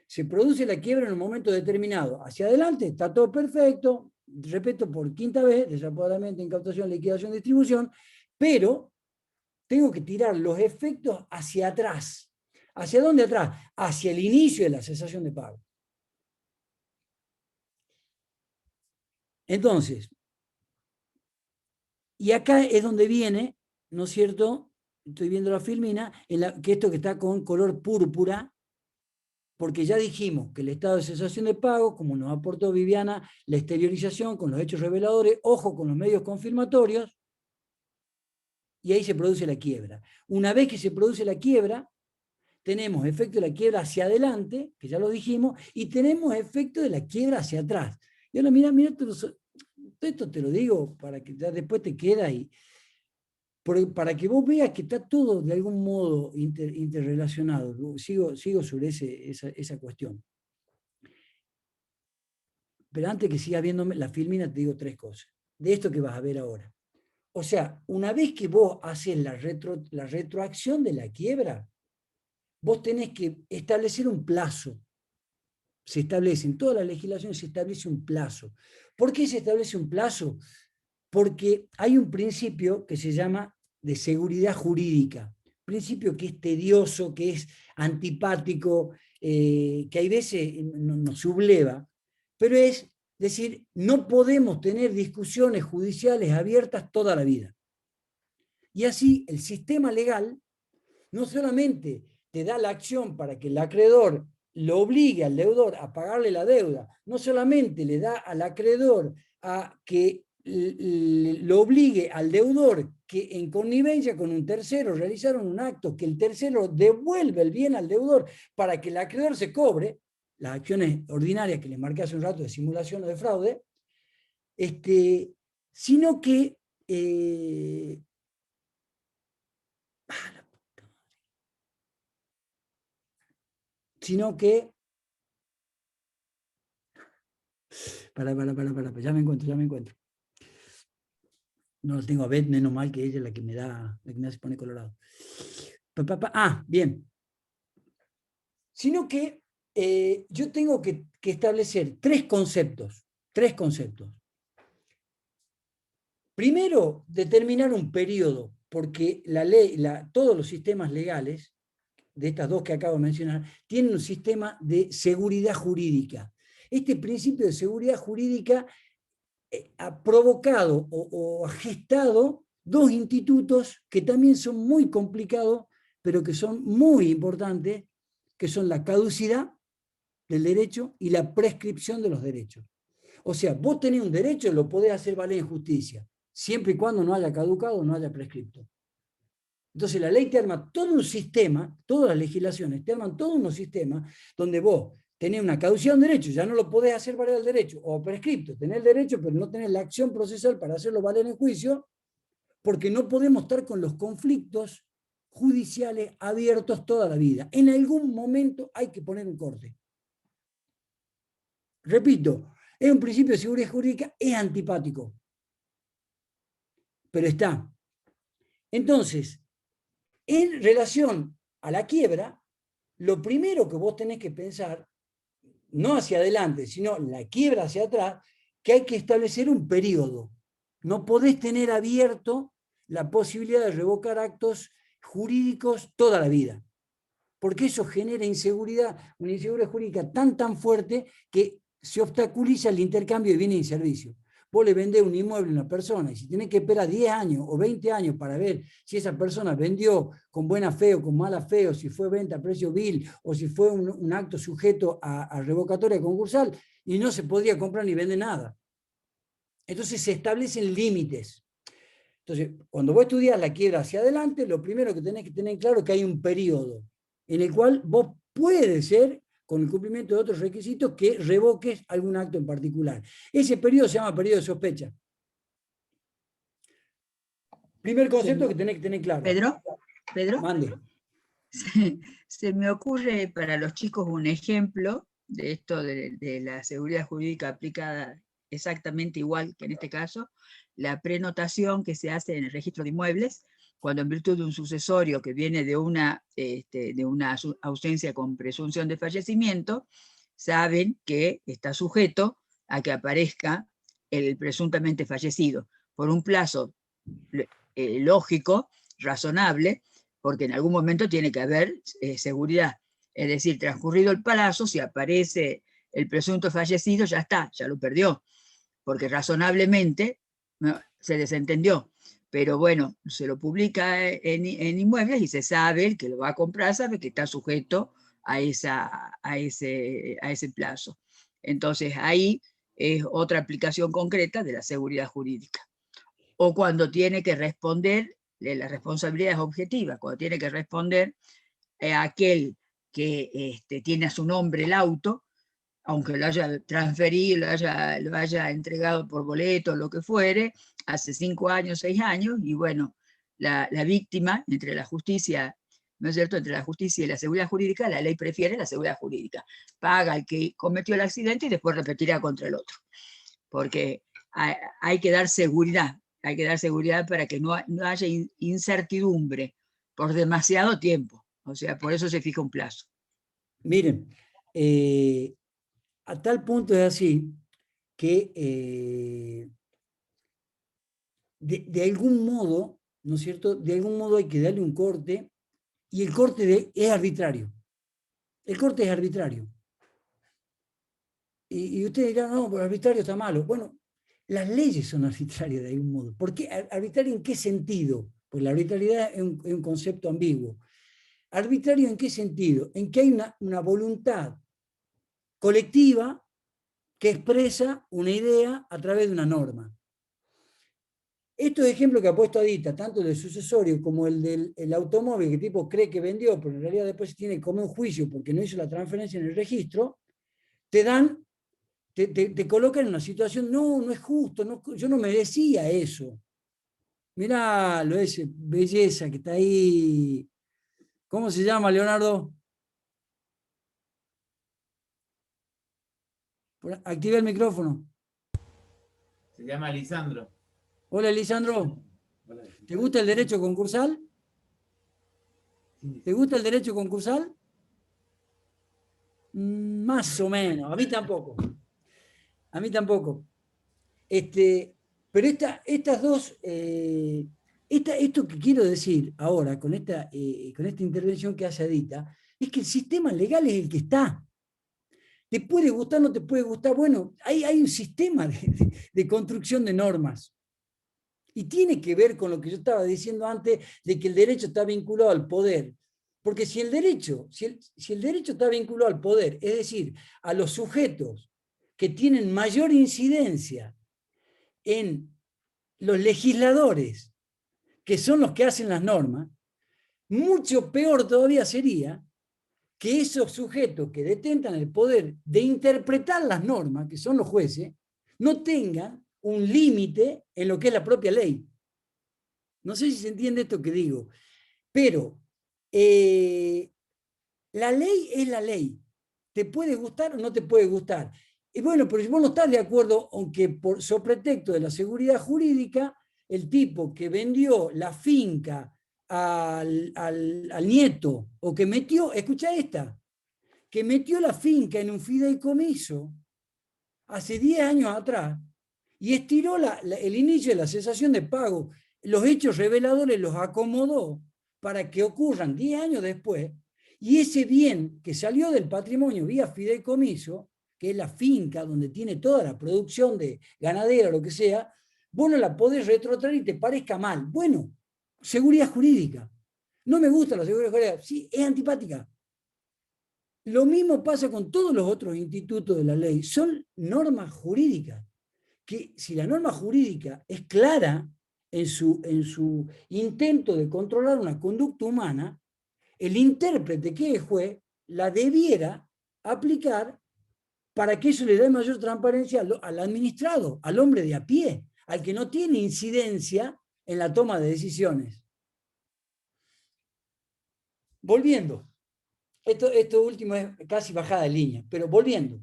Se produce la quiebra en un momento determinado. Hacia adelante está todo perfecto, repito por quinta vez, desapoderadamente, incautación, liquidación, distribución, pero tengo que tirar los efectos hacia atrás. ¿Hacia dónde atrás? Hacia el inicio de la cesación de pago. Entonces, y acá es donde viene, ¿no es cierto? Estoy viendo la filmina, que esto que está con color púrpura, porque ya dijimos que el estado de cesación de pago, como nos aportó Viviana, la exteriorización con los hechos reveladores, ojo con los medios confirmatorios, y ahí se produce la quiebra. Una vez que se produce la quiebra, tenemos efecto de la quiebra hacia adelante, que ya lo dijimos, y tenemos efecto de la quiebra hacia atrás. Y ahora mira, esto te lo digo para que ya después te queda y para que vos veas que está todo de algún modo interrelacionado. Sigo sobre esa cuestión. Pero antes que sigas viéndome la filmina, te digo tres cosas. De esto que vas a ver ahora. O sea, una vez que vos haces la retroacción de la quiebra, vos tenés que establecer un plazo. Se establece, en todas las legislaciones se establece un plazo. ¿Por qué se establece un plazo? Porque hay un principio que se llama de seguridad jurídica, principio que es tedioso, que es antipático, que hay veces nos subleva, pero es decir, no podemos tener discusiones judiciales abiertas toda la vida. Y así el sistema legal no solamente te da la acción para que el acreedor lo obligue al deudor a pagarle la deuda, no solamente le da al acreedor a que lo obligue al deudor que en connivencia con un tercero realizaron un acto que el tercero devuelve el bien al deudor para que el acreedor se cobre, las acciones ordinarias que le marqué hace un rato de simulación o de fraude, sino que ya me encuentro. No lo tengo a Beth, menos mal que ella es la que me hace poner colorado. Bien. Sino que yo tengo que establecer tres conceptos. Primero, determinar un periodo, porque la ley, todos los sistemas legales, de estas dos que acabo de mencionar, tienen un sistema de seguridad jurídica. Este principio de seguridad jurídica ha provocado o ha gestado dos institutos que también son muy complicados, pero que son muy importantes, que son la caducidad del derecho y la prescripción de los derechos. O sea, vos tenés un derecho, lo podés hacer valer en justicia, siempre y cuando no haya caducado o no haya prescripto. Entonces la ley te arma todo un sistema, todas las legislaciones te arman todos unos sistemas donde vos tenés una caducidad de un derecho, ya no lo podés hacer valer el derecho, o prescripto, tenés el derecho pero no tenés la acción procesal para hacerlo valer en juicio, porque no podemos estar con los conflictos judiciales abiertos toda la vida. En algún momento hay que poner un corte. Repito, es un principio de seguridad jurídica, es antipático, pero está. Entonces, en relación a la quiebra, lo primero que vos tenés que pensar, no hacia adelante, sino la quiebra hacia atrás, que hay que establecer un periodo. No podés tener abierto la posibilidad de revocar actos jurídicos toda la vida, porque eso genera inseguridad, una inseguridad jurídica tan fuerte que se obstaculiza el intercambio de bienes y servicios. Vos le vendés un inmueble a una persona y si tenés que esperar 10 años o 20 años para ver si esa persona vendió con buena fe o con mala fe, o si fue venta a precio vil, o si fue un acto sujeto a revocatoria concursal, y no se podría comprar ni vender nada. Entonces se establecen límites. Entonces, cuando vos estudias la quiebra hacia adelante, lo primero que tenés que tener claro es que hay un periodo en el cual vos puede ser con el cumplimiento de otros requisitos que revoques algún acto en particular. Ese periodo se llama periodo de sospecha. Primer concepto que tenés que tener claro. Pedro, Mande. se me ocurre para los chicos un ejemplo de esto de la seguridad jurídica aplicada exactamente igual que en este caso, la prenotación que se hace en el registro de inmuebles, cuando en virtud de un sucesorio que viene de una ausencia con presunción de fallecimiento, saben que está sujeto a que aparezca el presuntamente fallecido por un plazo lógico, razonable, porque en algún momento tiene que haber seguridad. Es decir, transcurrido el plazo, si aparece el presunto fallecido, ya está, ya lo perdió, porque razonablemente no, se desentendió. Pero bueno, se lo publica en inmuebles y se sabe, el que lo va a comprar sabe que está sujeto a ese plazo. Entonces ahí es otra aplicación concreta de la seguridad jurídica. O cuando tiene que responder, las responsabilidades objetivas, cuando tiene que responder a aquel que tiene a su nombre el auto, aunque lo haya transferido, lo haya entregado por boleto, lo que fuere, hace 5 años, 6 años, y bueno, la víctima, entre la justicia, ¿no es cierto?, entre la justicia y la seguridad jurídica, la ley prefiere la seguridad jurídica. Paga al que cometió el accidente y después repetirá contra el otro. Porque hay que dar seguridad para que no haya incertidumbre por demasiado tiempo. O sea, por eso se fija un plazo. Miren, a tal punto es así que de algún modo, ¿no es cierto?, de algún modo hay que darle un corte, y el corte es arbitrario. El corte es arbitrario. Y ustedes dirán, no, pero arbitrario está malo. Bueno, las leyes son arbitrarias de algún modo. ¿Por qué? ¿Arbitrario en qué sentido? Pues la arbitrariedad es un concepto ambiguo. ¿Arbitrario en qué sentido? En que hay una voluntad colectiva que expresa una idea a través de una norma. Estos ejemplos que ha puesto Adita, tanto del sucesorio como el del automóvil, que el tipo cree que vendió, pero en realidad después tiene que comer un juicio porque no hizo la transferencia en el registro, te colocan en una situación, no es justo, yo no merecía eso. Mirá lo ese, belleza que está ahí. ¿Cómo se llama, Leonardo? Activa el micrófono. Se llama Lisandro. Hola, Lisandro. ¿Te gusta el derecho concursal? ¿Te gusta el derecho concursal? Más o menos. A mí tampoco. A mí tampoco. Pero estas dos... esto que quiero decir ahora con esta intervención que hace Adita es que el sistema legal es el que está. ¿Te puede gustar, no te puede gustar? Bueno, hay un sistema de construcción de normas. Y tiene que ver con lo que yo estaba diciendo antes, de que el derecho está vinculado al poder. Porque si el derecho está vinculado al poder, es decir, a los sujetos que tienen mayor incidencia en los legisladores, que son los que hacen las normas, mucho peor todavía sería que esos sujetos que detentan el poder de interpretar las normas, que son los jueces, no tengan un límite en lo que es la propia ley. No sé si se entiende esto que digo, pero la ley es la ley. ¿Te puede gustar o no te puede gustar? Y bueno, pero si vos no estás de acuerdo, aunque por sobre pretexto de la seguridad jurídica, el tipo que vendió la finca al nieto, o que metió, escucha esta, que metió la finca en un fideicomiso hace 10 años atrás, y estiró el inicio de la cesación de pago, los hechos reveladores los acomodó para que ocurran 10 años después, y ese bien que salió del patrimonio vía fideicomiso, que es la finca donde tiene toda la producción de ganadera o lo que sea, vos no la podés retrotraer y te parezca mal. Bueno, seguridad jurídica. No me gusta la seguridad jurídica, sí, es antipática. Lo mismo pasa con todos los otros institutos de la ley, son normas jurídicas, que si la norma jurídica es clara en su intento de controlar una conducta humana, el intérprete que es juez la debiera aplicar para que eso le dé mayor transparencia al administrado, al hombre de a pie, al que no tiene incidencia en la toma de decisiones. Volviendo, esto último es casi bajada de línea, pero volviendo,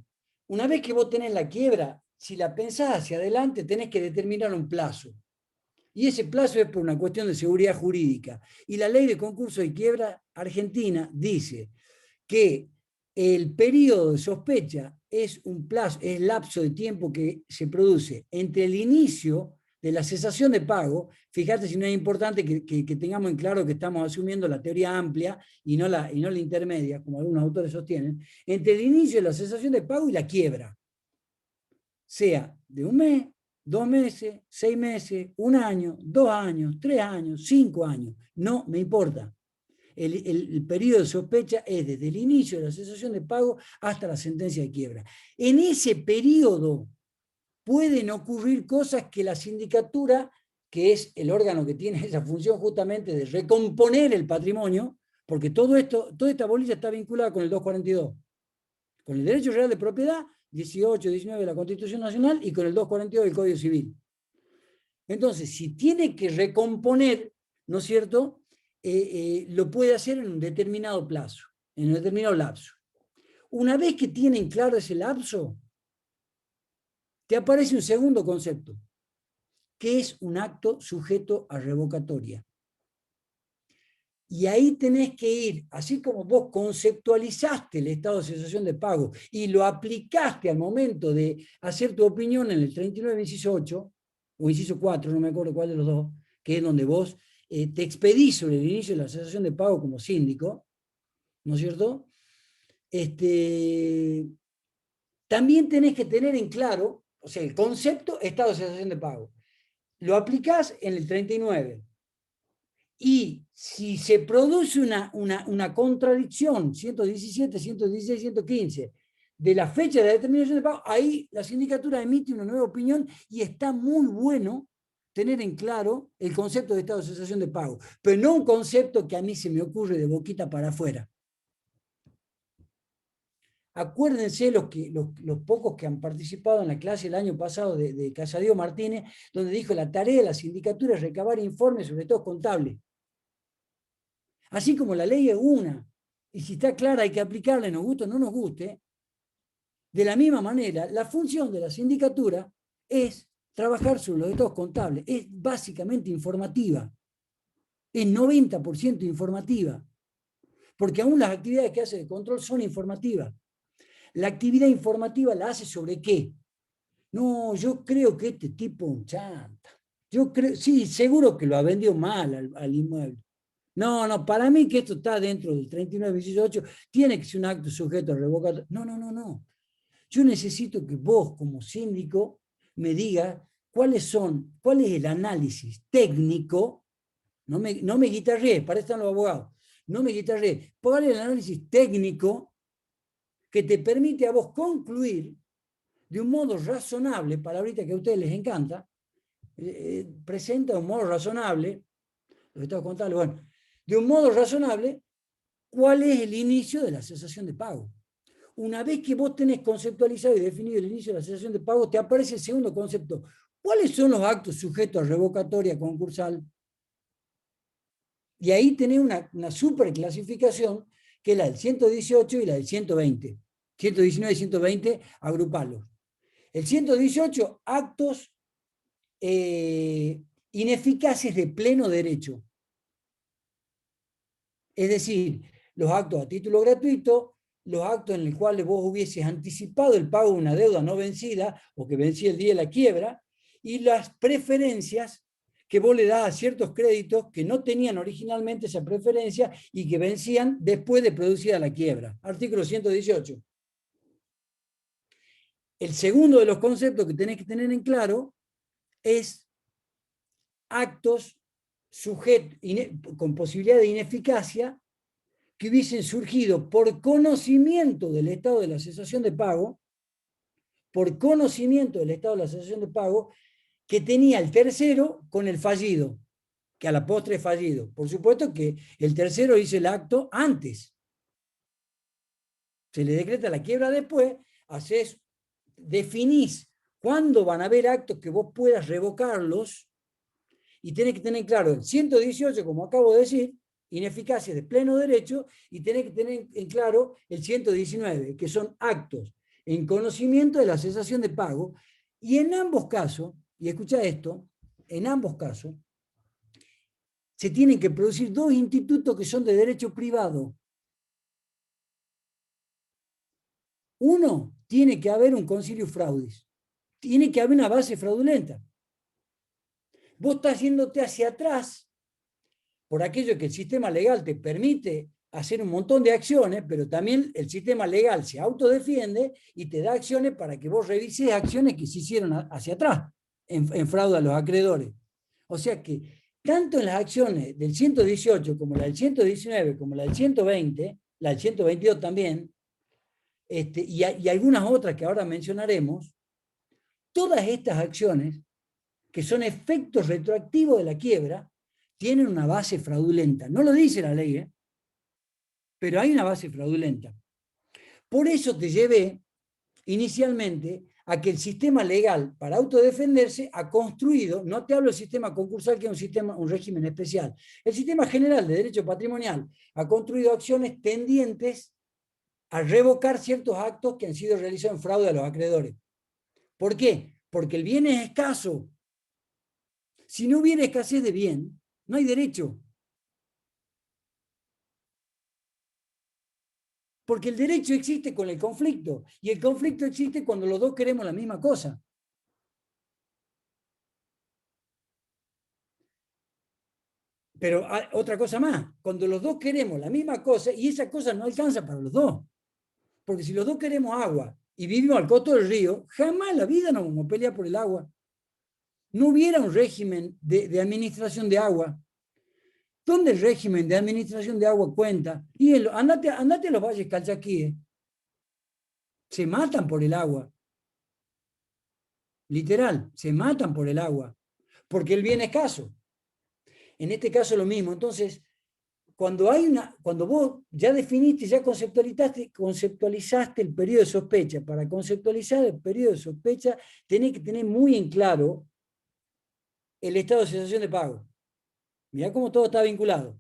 una vez que vos tenés la quiebra, si la pensás hacia adelante, tenés que determinar un plazo. Y ese plazo es por una cuestión de seguridad jurídica. Y la ley de concurso de quiebra argentina dice que el periodo de sospecha es un plazo, es lapso de tiempo que se produce entre el inicio de la cesación de pago. Fíjate si no es importante que tengamos en claro que estamos asumiendo la teoría amplia y no la intermedia, como algunos autores sostienen, entre el inicio de la cesación de pago y la quiebra. Sea de un mes, 2 meses, 6 meses, 1 año, 2 años, 3 años, 5 años, no me importa. El periodo de sospecha es desde el inicio de la cesación de pago hasta la sentencia de quiebra. En ese periodo pueden ocurrir cosas que la sindicatura, que es el órgano que tiene esa función justamente de recomponer el patrimonio, porque toda esta bolilla está vinculada con el 242, con el derecho real de propiedad, 18, 19 de la Constitución Nacional y con el 242 del Código Civil. Entonces, si tiene que recomponer, ¿no es cierto?, lo puede hacer en un determinado plazo, en un determinado lapso. Una vez que tienen claro ese lapso, te aparece un segundo concepto, que es un acto sujeto a revocatoria. Y ahí tenés que ir, así como vos conceptualizaste el estado de cesación de pago y lo aplicaste al momento de hacer tu opinión en el 39, inciso 8, o inciso 4, no me acuerdo cuál de los dos, que es donde vos te expedís sobre el inicio de la cesación de pago como síndico, ¿no es cierto? También tenés que tener en claro, o sea, el concepto estado de cesación de pago. Lo aplicás en el 39. Y si se produce una contradicción, 117, 116, 115, de la fecha de la determinación de pago, ahí la sindicatura emite una nueva opinión y está muy bueno tener en claro el concepto de estado de cesación de pago, pero no un concepto que a mí se me ocurre de boquita para afuera. Acuérdense los pocos que han participado en la clase el año pasado de Casadio Martínez, donde dijo la tarea de la sindicatura es recabar informes sobre todo contables. Así como la ley es una, y si está clara hay que aplicarla, nos guste o no nos guste, de la misma manera, la función de la sindicatura es trabajar sobre los estados contables, es básicamente informativa, es 90% informativa, porque aún las actividades que hace de control son informativas. La actividad informativa la hace sobre qué. No, yo creo que este tipo es un chanta. Yo creo, sí, seguro que lo ha vendido mal al inmueble. No, para mí que esto está dentro del 39, 18, tiene que ser un acto sujeto a revocatoria. No. Yo necesito que vos, como síndico, me digas cuál es el análisis técnico, no me guitarré, para eso están los abogados, no me guitarré, cuál es el análisis técnico que te permite a vos concluir de un modo razonable, palabrita que a ustedes les encanta, presenta un modo razonable, los estados contables, bueno, de un modo razonable, cuál es el inicio de la cesación de pago. Una vez que vos tenés conceptualizado y definido el inicio de la cesación de pago, te aparece el segundo concepto. ¿Cuáles son los actos sujetos a revocatoria concursal? Y ahí tenés una superclasificación, que es la del 118 y la del 120. 119 y 120, agruparlos. El 118, actos ineficaces de pleno derecho. Es decir, los actos a título gratuito, los actos en los cuales vos hubieses anticipado el pago de una deuda no vencida o que vencía el día de la quiebra, y las preferencias que vos le das a ciertos créditos que no tenían originalmente esa preferencia y que vencían después de producida la quiebra. Artículo 118. El segundo de los conceptos que tenés que tener en claro es actos con posibilidad de ineficacia que hubiesen surgido por conocimiento del estado de la cesación de pago, que tenía el tercero con el fallido, que a la postre es fallido. Por supuesto que el tercero hizo el acto antes. Se le decreta la quiebra después, definís cuándo van a haber actos que vos puedas revocarlos, y tenés que tener claro el 118, como acabo de decir, ineficacia de pleno derecho, y tenés que tener en claro el 119, que son actos en conocimiento de la cesación de pago, y en ambos casos, y escucha esto, en ambos casos, se tienen que producir dos institutos que son de derecho privado. Uno, tiene que haber un concilio fraudis, tiene que haber una base fraudulenta. Vos estás yéndote hacia atrás por aquello que el sistema legal te permite hacer un montón de acciones, pero también el sistema legal se autodefiende y te da acciones para que vos revises acciones que se hicieron hacia atrás en fraude a los acreedores. O sea que tanto en las acciones del 118 como la del 119, como la del 120, la del 122 también, y algunas otras que ahora mencionaremos, todas estas acciones, que son efectos retroactivos de la quiebra, tienen una base fraudulenta. No lo dice la ley, pero hay una base fraudulenta. Por eso te llevé inicialmente a que el sistema legal para autodefenderse ha construido, no te hablo del sistema concursal, que es un régimen especial, el sistema general de derecho patrimonial ha construido acciones tendientes a revocar ciertos actos que han sido realizados en fraude a los acreedores. ¿Por qué? Porque el bien es escaso. Si no hubiera escasez de bien, no hay derecho. Porque el derecho existe con el conflicto, y el conflicto existe cuando los dos queremos la misma cosa. Pero hay otra cosa más, cuando los dos queremos la misma cosa, y esa cosa no alcanza para los dos. Porque si los dos queremos agua y vivimos al costo del río, jamás en la vida nos vamos a pelear por el agua. No hubiera un régimen de administración de agua. ¿Dónde el régimen de administración de agua cuenta? Y andate a los valles calchaquíes. Se matan por el agua. Literal, se matan por el agua. Porque el bien es escaso. En este caso lo mismo. Entonces, cuando vos ya definiste, ya conceptualizaste el periodo de sospecha, para conceptualizar el periodo de sospecha, tenés que tener muy en claro el estado de cesación de pago. Mirá cómo todo está vinculado.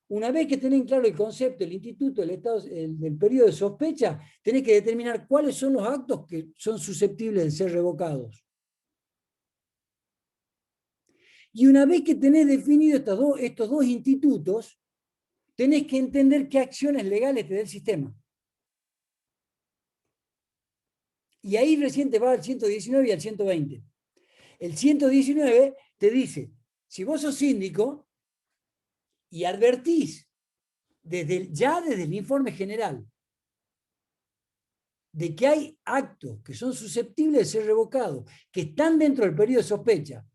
Una vez que tenés claro el concepto, el instituto, del periodo de sospecha, tenés que determinar cuáles son los actos que son susceptibles de ser revocados. Y una vez que tenés definido estos dos institutos, tenés que entender qué acciones legales te da el sistema. Y ahí recién te va al 119 y al 120. El 119 te dice, si vos sos síndico y advertís desde el informe general de que hay actos que son susceptibles de ser revocados, que están dentro del periodo de sospecha,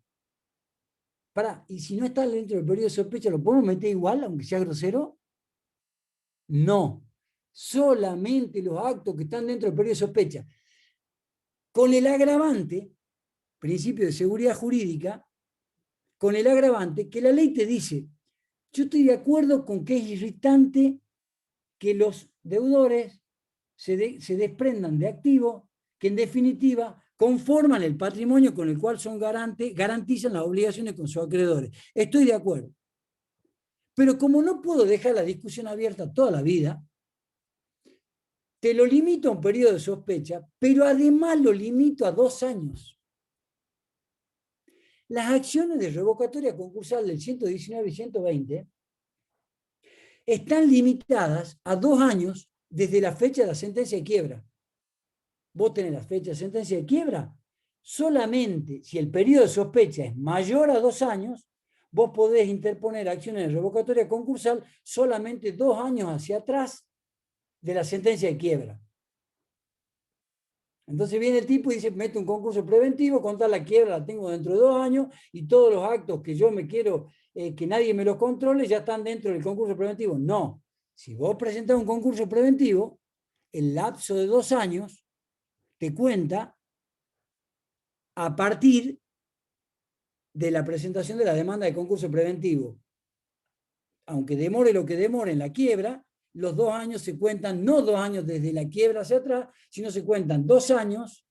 y si no está dentro del periodo de sospecha, ¿lo podemos meter igual, aunque sea grosero? No. Solamente los actos que están dentro del periodo de sospecha. Con el agravante, principio de seguridad jurídica, con el agravante que la ley te dice, yo estoy de acuerdo con que es irritante que los deudores se desprendan de activos que en definitiva conforman el patrimonio con el cual son garantizan las obligaciones con sus acreedores. Estoy de acuerdo. Pero como no puedo dejar la discusión abierta toda la vida, te lo limito a un periodo de sospecha, pero además lo limito a 2 años. Las acciones de revocatoria concursal del 119 y 120 están limitadas a 2 años desde la fecha de la sentencia de quiebra. Vos tenés la fecha de sentencia de quiebra, solamente si el periodo de sospecha es mayor a 2 años, vos podés interponer acciones de revocatoria concursal solamente 2 años hacia atrás de la sentencia de quiebra. Entonces viene el tipo y dice, mete un concurso preventivo, contar la quiebra la tengo dentro de 2 años y todos los actos que yo me quiero, que nadie me los controle, ya están dentro del concurso preventivo. No. Si vos presentás un concurso preventivo, el lapso de 2 años te cuenta a partir de la presentación de la demanda de concurso preventivo. Aunque demore lo que demore en la quiebra, los 2 años se cuentan, no 2 años desde la quiebra hacia atrás, sino se cuentan 2 años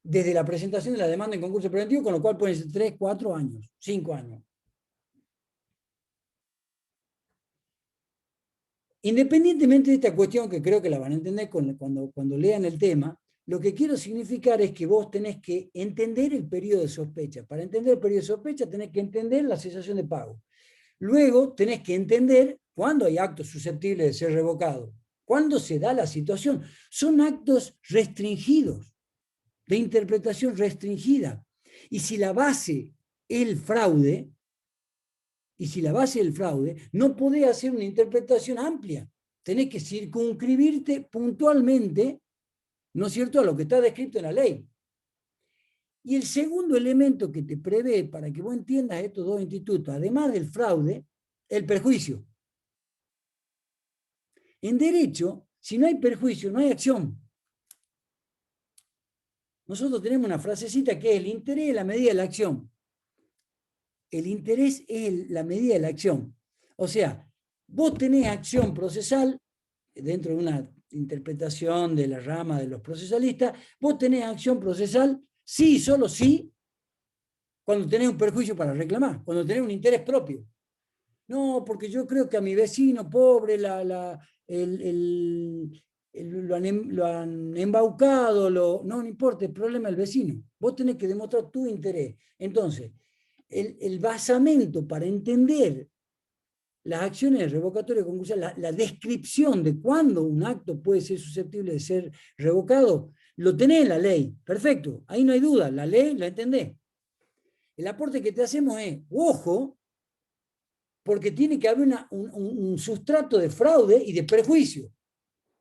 desde la presentación de la demanda en concurso preventivo, con lo cual pueden ser 3, 4 años, 5 años. Independientemente de esta cuestión, que creo que la van a entender cuando lean el tema, lo que quiero significar es que vos tenés que entender el periodo de sospecha. Para entender el periodo de sospecha tenés que entender la cesación de pago. Luego tenés que entender cuándo hay actos susceptibles de ser revocados, cuándo se da la situación. Son actos restringidos, de interpretación restringida. Y si la base es el fraude, no podés hacer una interpretación amplia. Tenés que circunscribirte puntualmente, ¿no es cierto?, a lo que está descrito en la ley. Y el segundo elemento que te prevé para que vos entiendas estos dos institutos, además del fraude, el perjuicio. En derecho, si no hay perjuicio, no hay acción. Nosotros tenemos una frasecita que es el interés es la medida de la acción. El interés es la medida de la acción. O sea, vos tenés acción procesal, dentro de una interpretación de la rama de los procesalistas, vos tenés acción procesal, sí y solo sí, cuando tenés un perjuicio para reclamar, cuando tenés un interés propio. No, porque yo creo que a mi vecino pobre lo han embaucado, no importa, el problema es el vecino. Vos tenés que demostrar tu interés. Entonces, el basamento para entender las acciones revocatorias concursales, la descripción de cuándo un acto puede ser susceptible de ser revocado, lo tenés en la ley. Perfecto, ahí no hay duda, la ley la entendés. El aporte que te hacemos es, ojo, porque tiene que haber un sustrato de fraude y de perjuicio.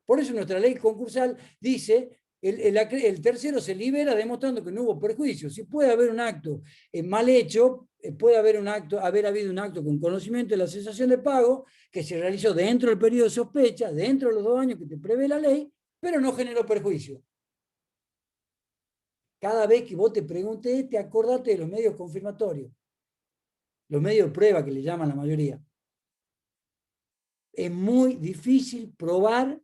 Por eso nuestra ley concursal dice, el tercero se libera demostrando que no hubo perjuicio. Si puede haber un acto mal hecho, puede haber habido un acto con conocimiento de la cesación de pago que se realizó dentro del periodo de sospecha, dentro de los 2 años que te prevé la ley, pero no generó perjuicio. Cada vez que vos te preguntes, te acordate de los medios confirmatorios, los medios de prueba que le llaman la mayoría. Es muy difícil probar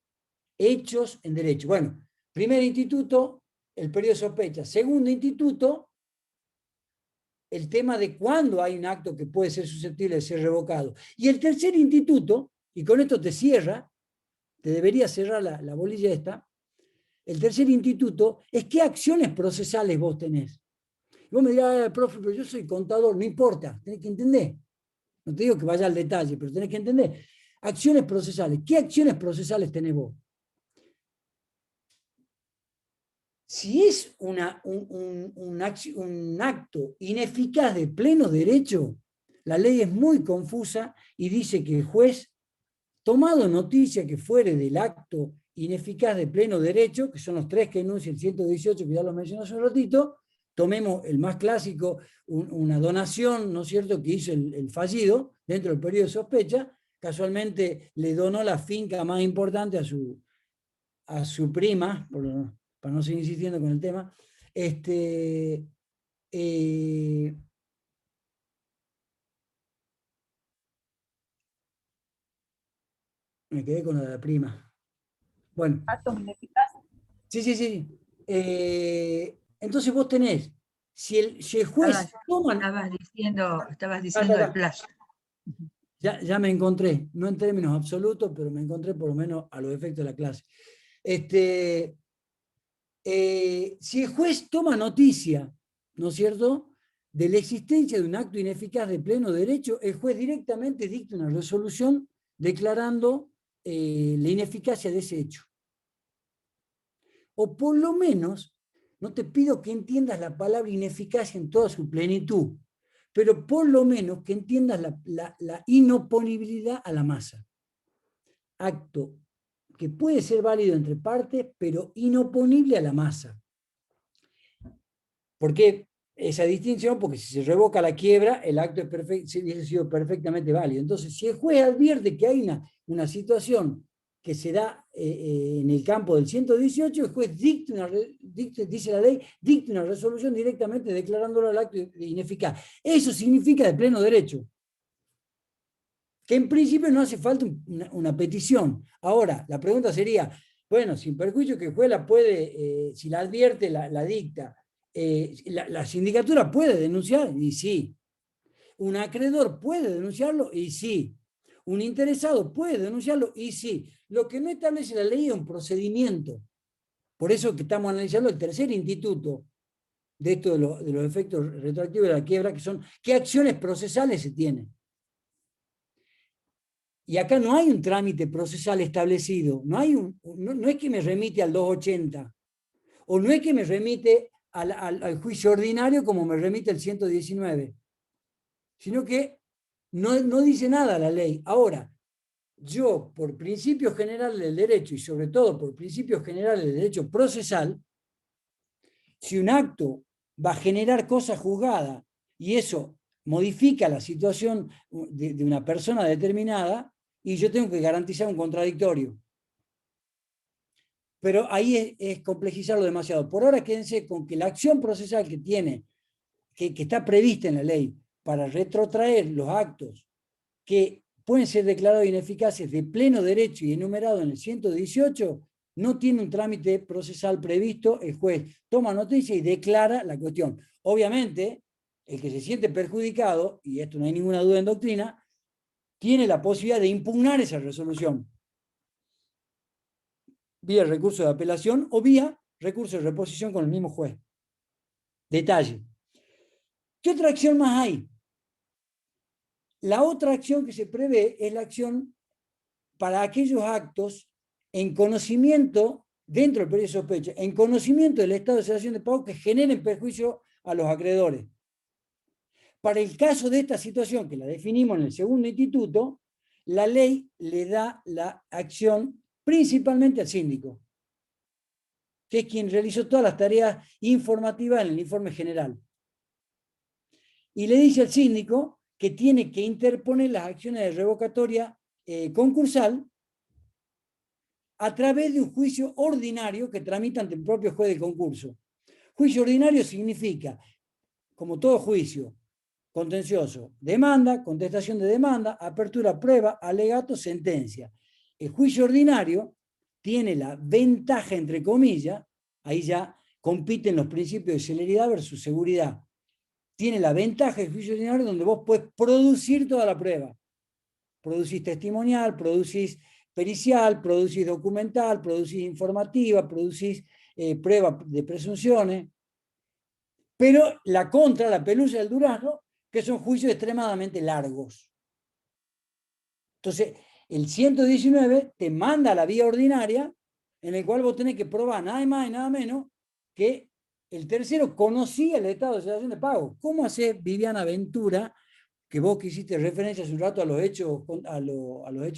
hechos en derecho. Bueno, primer instituto, el periodo de sospecha. Segundo instituto, el tema de cuándo hay un acto que puede ser susceptible de ser revocado. Y el tercer instituto, y con esto te debería cerrar la bolilla esta, el tercer instituto es qué acciones procesales vos tenés. Y vos me dirás, profe, pero yo soy contador, no importa, tenés que entender. No te digo que vaya al detalle, pero tenés que entender. Acciones procesales. ¿Qué acciones procesales tenés vos? Si es un acto ineficaz de pleno derecho, la ley es muy confusa y dice que el juez, tomado noticia que fuere del acto ineficaz de pleno derecho, que son los 3 que enuncia el 118, que ya lo mencioné hace un ratito, tomemos el más clásico, una donación, ¿no es cierto?, que hizo el fallido dentro del periodo de sospecha, casualmente le donó la finca más importante a su prima, para no seguir insistiendo con el tema, me quedé con la prima. Bueno. Actos ineficaces. Sí. Entonces vos tenés, si el juez toma... Estabas diciendo el plazo. Ya me encontré, no en términos absolutos, pero me encontré por lo menos a los efectos de la clase. Si el juez toma noticia, ¿no es cierto?, de la existencia de un acto ineficaz de pleno derecho, el juez directamente dicta una resolución declarando la ineficacia de ese hecho. O por lo menos, no te pido que entiendas la palabra ineficacia en toda su plenitud, pero por lo menos que entiendas la inoponibilidad a la masa. Acto que puede ser válido entre partes, pero inoponible a la masa. ¿Por qué esa distinción? Porque si se revoca la quiebra, el acto hubiese sido perfectamente válido. Entonces, si el juez advierte que hay una situación que se da en el campo del 118, el juez dice la ley, dicta una resolución directamente declarándolo al acto ineficaz. Eso significa de pleno derecho. que en principio no hace falta una petición. Ahora, la pregunta sería, bueno, sin perjuicio que el juez la puede, si la advierte, la dicta, la sindicatura puede denunciar, y sí. Un acreedor puede denunciarlo, y sí. Un interesado puede denunciarlo, y sí. Lo que no establece la ley es un procedimiento. Por eso que estamos analizando el tercer instituto de esto de los efectos retroactivos de la quiebra, que son qué acciones procesales se tienen. Y acá no hay un trámite procesal establecido, no es que me remite al 280, o no es que me remite al juicio ordinario como me remite el 119, sino que no dice nada la ley. Ahora, yo, por principios generales del derecho, y sobre todo por principios generales del derecho procesal, si un acto va a generar cosa juzgada y eso modifica la situación de una persona determinada, y yo tengo que garantizar un contradictorio. Pero ahí es complejizarlo demasiado. Por ahora quédense con que la acción procesal que tiene, que está prevista en la ley para retrotraer los actos que pueden ser declarados ineficaces de pleno derecho y enumerados en el 118, no tiene un trámite procesal previsto, el juez toma noticia y declara la cuestión. Obviamente, el que se siente perjudicado, y esto no hay ninguna duda en doctrina, tiene la posibilidad de impugnar esa resolución vía recurso de apelación o vía recurso de reposición con el mismo juez. Detalle. ¿Qué otra acción más hay? La otra acción que se prevé es la acción para aquellos actos en conocimiento, dentro del periodo de sospecha, en conocimiento del estado de cesación de pago que generen perjuicio a los acreedores. Para el caso de esta situación, que la definimos en el segundo instituto, la ley le da la acción principalmente al síndico, que es quien realizó todas las tareas informativas en el informe general. Y le dice al síndico que tiene que interponer las acciones de revocatoria concursal a través de un juicio ordinario que tramita ante el propio juez de concurso. Juicio ordinario significa, como todo juicio contencioso, demanda, contestación de demanda, apertura, prueba, alegato, sentencia. El juicio ordinario tiene la ventaja, entre comillas, ahí ya compiten los principios de celeridad versus seguridad. Tiene la ventaja del juicio ordinario donde vos podés producir toda la prueba. Producís testimonial, producís pericial, producís documental, producís informativa, producís prueba de presunciones. Pero la contra, la pelusa del durazno, que son juicios extremadamente largos. Entonces, el 119 te manda a la vía ordinaria, en el cual vos tenés que probar nada más y nada menos que el tercero conocía el estado de cesación de pago. ¿Cómo hace Viviana Ventura, que vos que hiciste referencia hace un rato a los hechos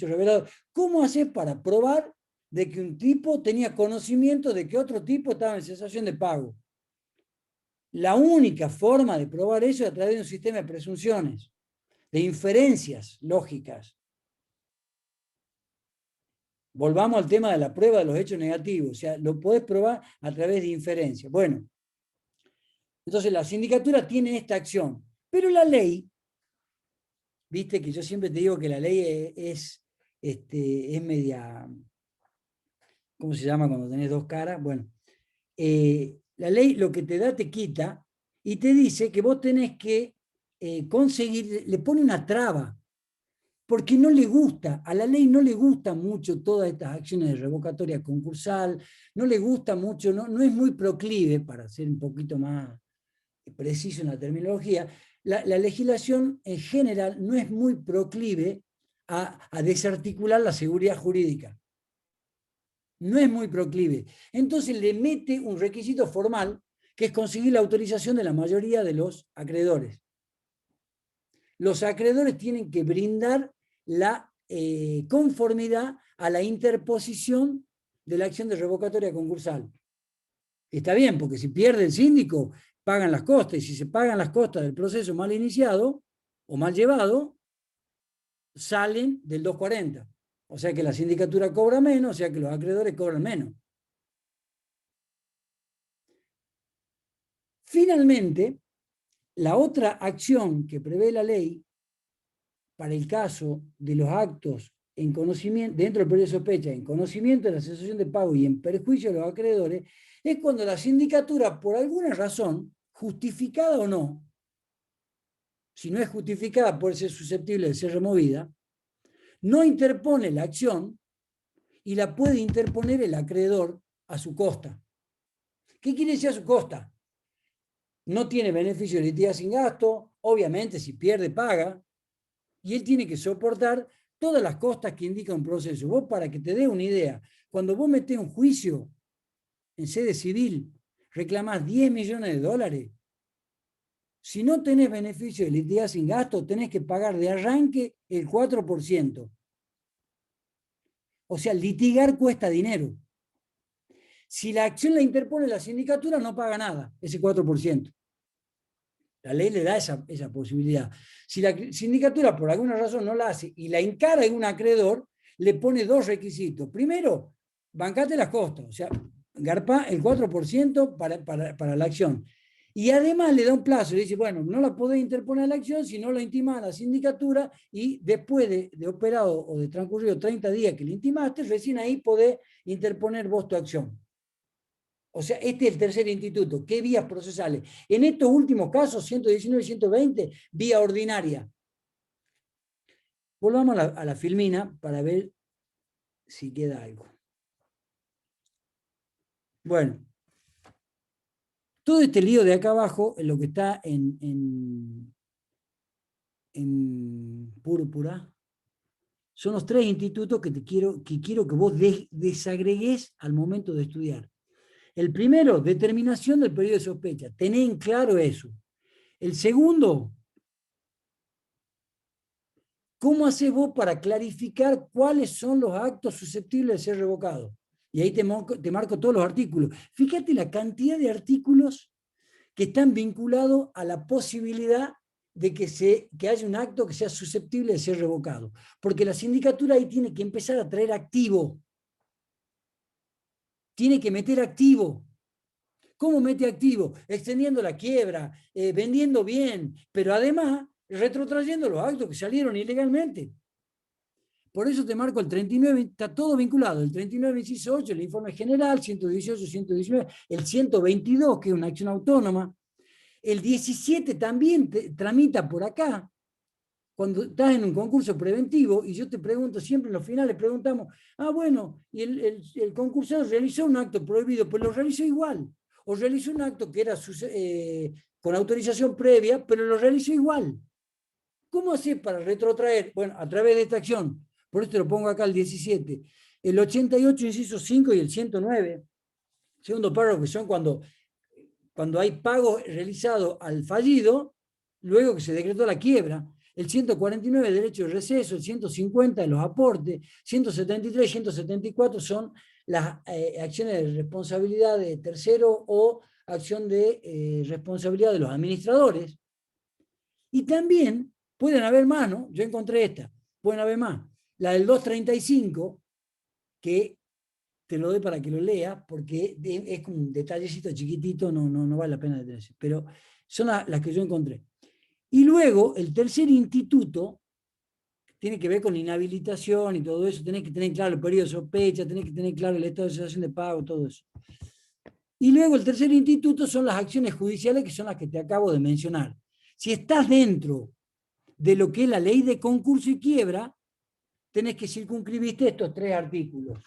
revelados, cómo haces para probar de que un tipo tenía conocimiento de que otro tipo estaba en cesación de pago? La única forma de probar eso es a través de un sistema de presunciones, de inferencias lógicas. Volvamos al tema de la prueba de los hechos negativos, o sea, lo podés probar a través de inferencias. Bueno, entonces la sindicatura tiene esta acción, pero la ley, viste que yo siempre te digo que la ley es media, ¿cómo se llama cuando tenés dos caras? Bueno, la ley lo que te da te quita y te dice que vos tenés que conseguir, le pone una traba, porque no le gusta, a la ley no le gusta mucho todas estas acciones de revocatoria concursal, no le gusta mucho, no es muy proclive, para ser un poquito más preciso en la terminología, la legislación en general no es muy proclive a desarticular la seguridad jurídica. No es muy proclive. Entonces le mete un requisito formal, que es conseguir la autorización de la mayoría de los acreedores. Los acreedores tienen que brindar la conformidad a la interposición de la acción de revocatoria concursal. Está bien, porque si pierde el síndico, pagan las costas, y si se pagan las costas del proceso mal iniciado o mal llevado, salen del 240. O sea que la sindicatura cobra menos, o sea que los acreedores cobran menos. Finalmente, la otra acción que prevé la ley para el caso de los actos en conocimiento, dentro del periodo de sospecha, en conocimiento de la cesación de pago y en perjuicio de los acreedores, es cuando la sindicatura, por alguna razón, justificada o no, si no es justificada puede ser susceptible de ser removida, no interpone la acción y la puede interponer el acreedor a su costa. ¿Qué quiere decir a su costa? No tiene beneficio de litigar sin gasto, obviamente si pierde paga, y él tiene que soportar todas las costas que indica un proceso. Vos, para que te dé una idea, cuando vos metés un juicio en sede civil, reclamás 10 millones de dólares, si no tenés beneficio de litigar sin gasto, tenés que pagar de arranque el 4%. O sea, litigar cuesta dinero. Si la acción la interpone la sindicatura, no paga nada, ese 4%. La ley le da esa posibilidad. Si la sindicatura por alguna razón no la hace y la encara en un acreedor, le pone dos requisitos. Primero, bancate las costas, o sea, garpa el 4% para la acción. Y además le da un plazo, le dice, bueno, no la podés interponer la acción si no la intimás a la sindicatura y después de operado o de transcurrido 30 días que le intimaste, recién ahí podés interponer vos tu acción. O sea, este es el tercer instituto. ¿Qué vías procesales? En estos últimos casos, 119 y 120, vía ordinaria. Volvamos a la filmina para ver si queda algo. Bueno, todo este lío de acá abajo, lo que está en púrpura, son los tres institutos que quiero que vos desagregues al momento de estudiar. El primero, determinación del periodo de sospecha. Tené en claro eso. El segundo, ¿cómo haces vos para clarificar cuáles son los actos susceptibles de ser revocados? Y ahí te marco todos los artículos. Fíjate la cantidad de artículos que están vinculados a la posibilidad de que haya un acto que sea susceptible de ser revocado. Porque la sindicatura ahí tiene que empezar a traer activo. Tiene que meter activo. ¿Cómo mete activo? Extendiendo la quiebra, vendiendo bien, pero además retrotrayendo los actos que salieron ilegalmente. Por eso te marco el 39, está todo vinculado. El 39, inciso 8, el informe general, 118, 119, el 122, que es una acción autónoma. El 17 también tramita por acá, cuando estás en un concurso preventivo, y yo te pregunto, siempre en los finales preguntamos, bueno, y el concursado realizó un acto prohibido, pues lo realizó igual. O realizó un acto que era con autorización previa, pero lo realizó igual. ¿Cómo hacer para retrotraer? Bueno, a través de esta acción. Por esto lo pongo acá el 17. El 88, inciso 5 y el 109, segundo párrafo, que son cuando hay pago realizado al fallido, luego que se decretó la quiebra. El 149, derecho de receso. El 150, los aportes. 173 y 174 son las acciones de responsabilidad de tercero o acción de responsabilidad de los administradores. Y también pueden haber más, ¿no? Yo encontré esta. Pueden haber más. La del 235, que te lo doy para que lo leas, porque es como un detallecito chiquitito, no vale la pena detenerse. Pero son las que yo encontré. Y luego, el tercer instituto tiene que ver con la inhabilitación y todo eso. Tenés que tener claro el periodo de sospecha, tenés que tener claro el estado de cesación de pago, todo eso. Y luego el tercer instituto son las acciones judiciales, que son las que te acabo de mencionar. Si estás dentro de lo que es la ley de concurso y quiebra, tenés que circunscribirte estos tres artículos.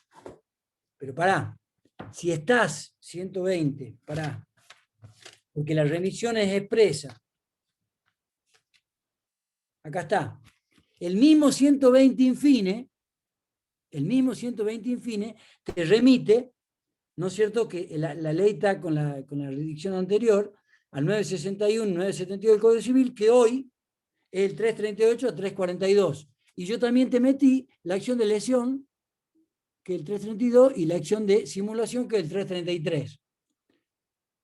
Pero pará, si estás 120, pará, porque la remisión es expresa. Acá está. El mismo 120 infine, te remite, ¿no es cierto?, que la ley está con la redicción anterior, al 961, 972 del Código Civil, que hoy es el 338 a 342. Y yo también te metí la acción de lesión, que es el 332, y la acción de simulación, que es el 333.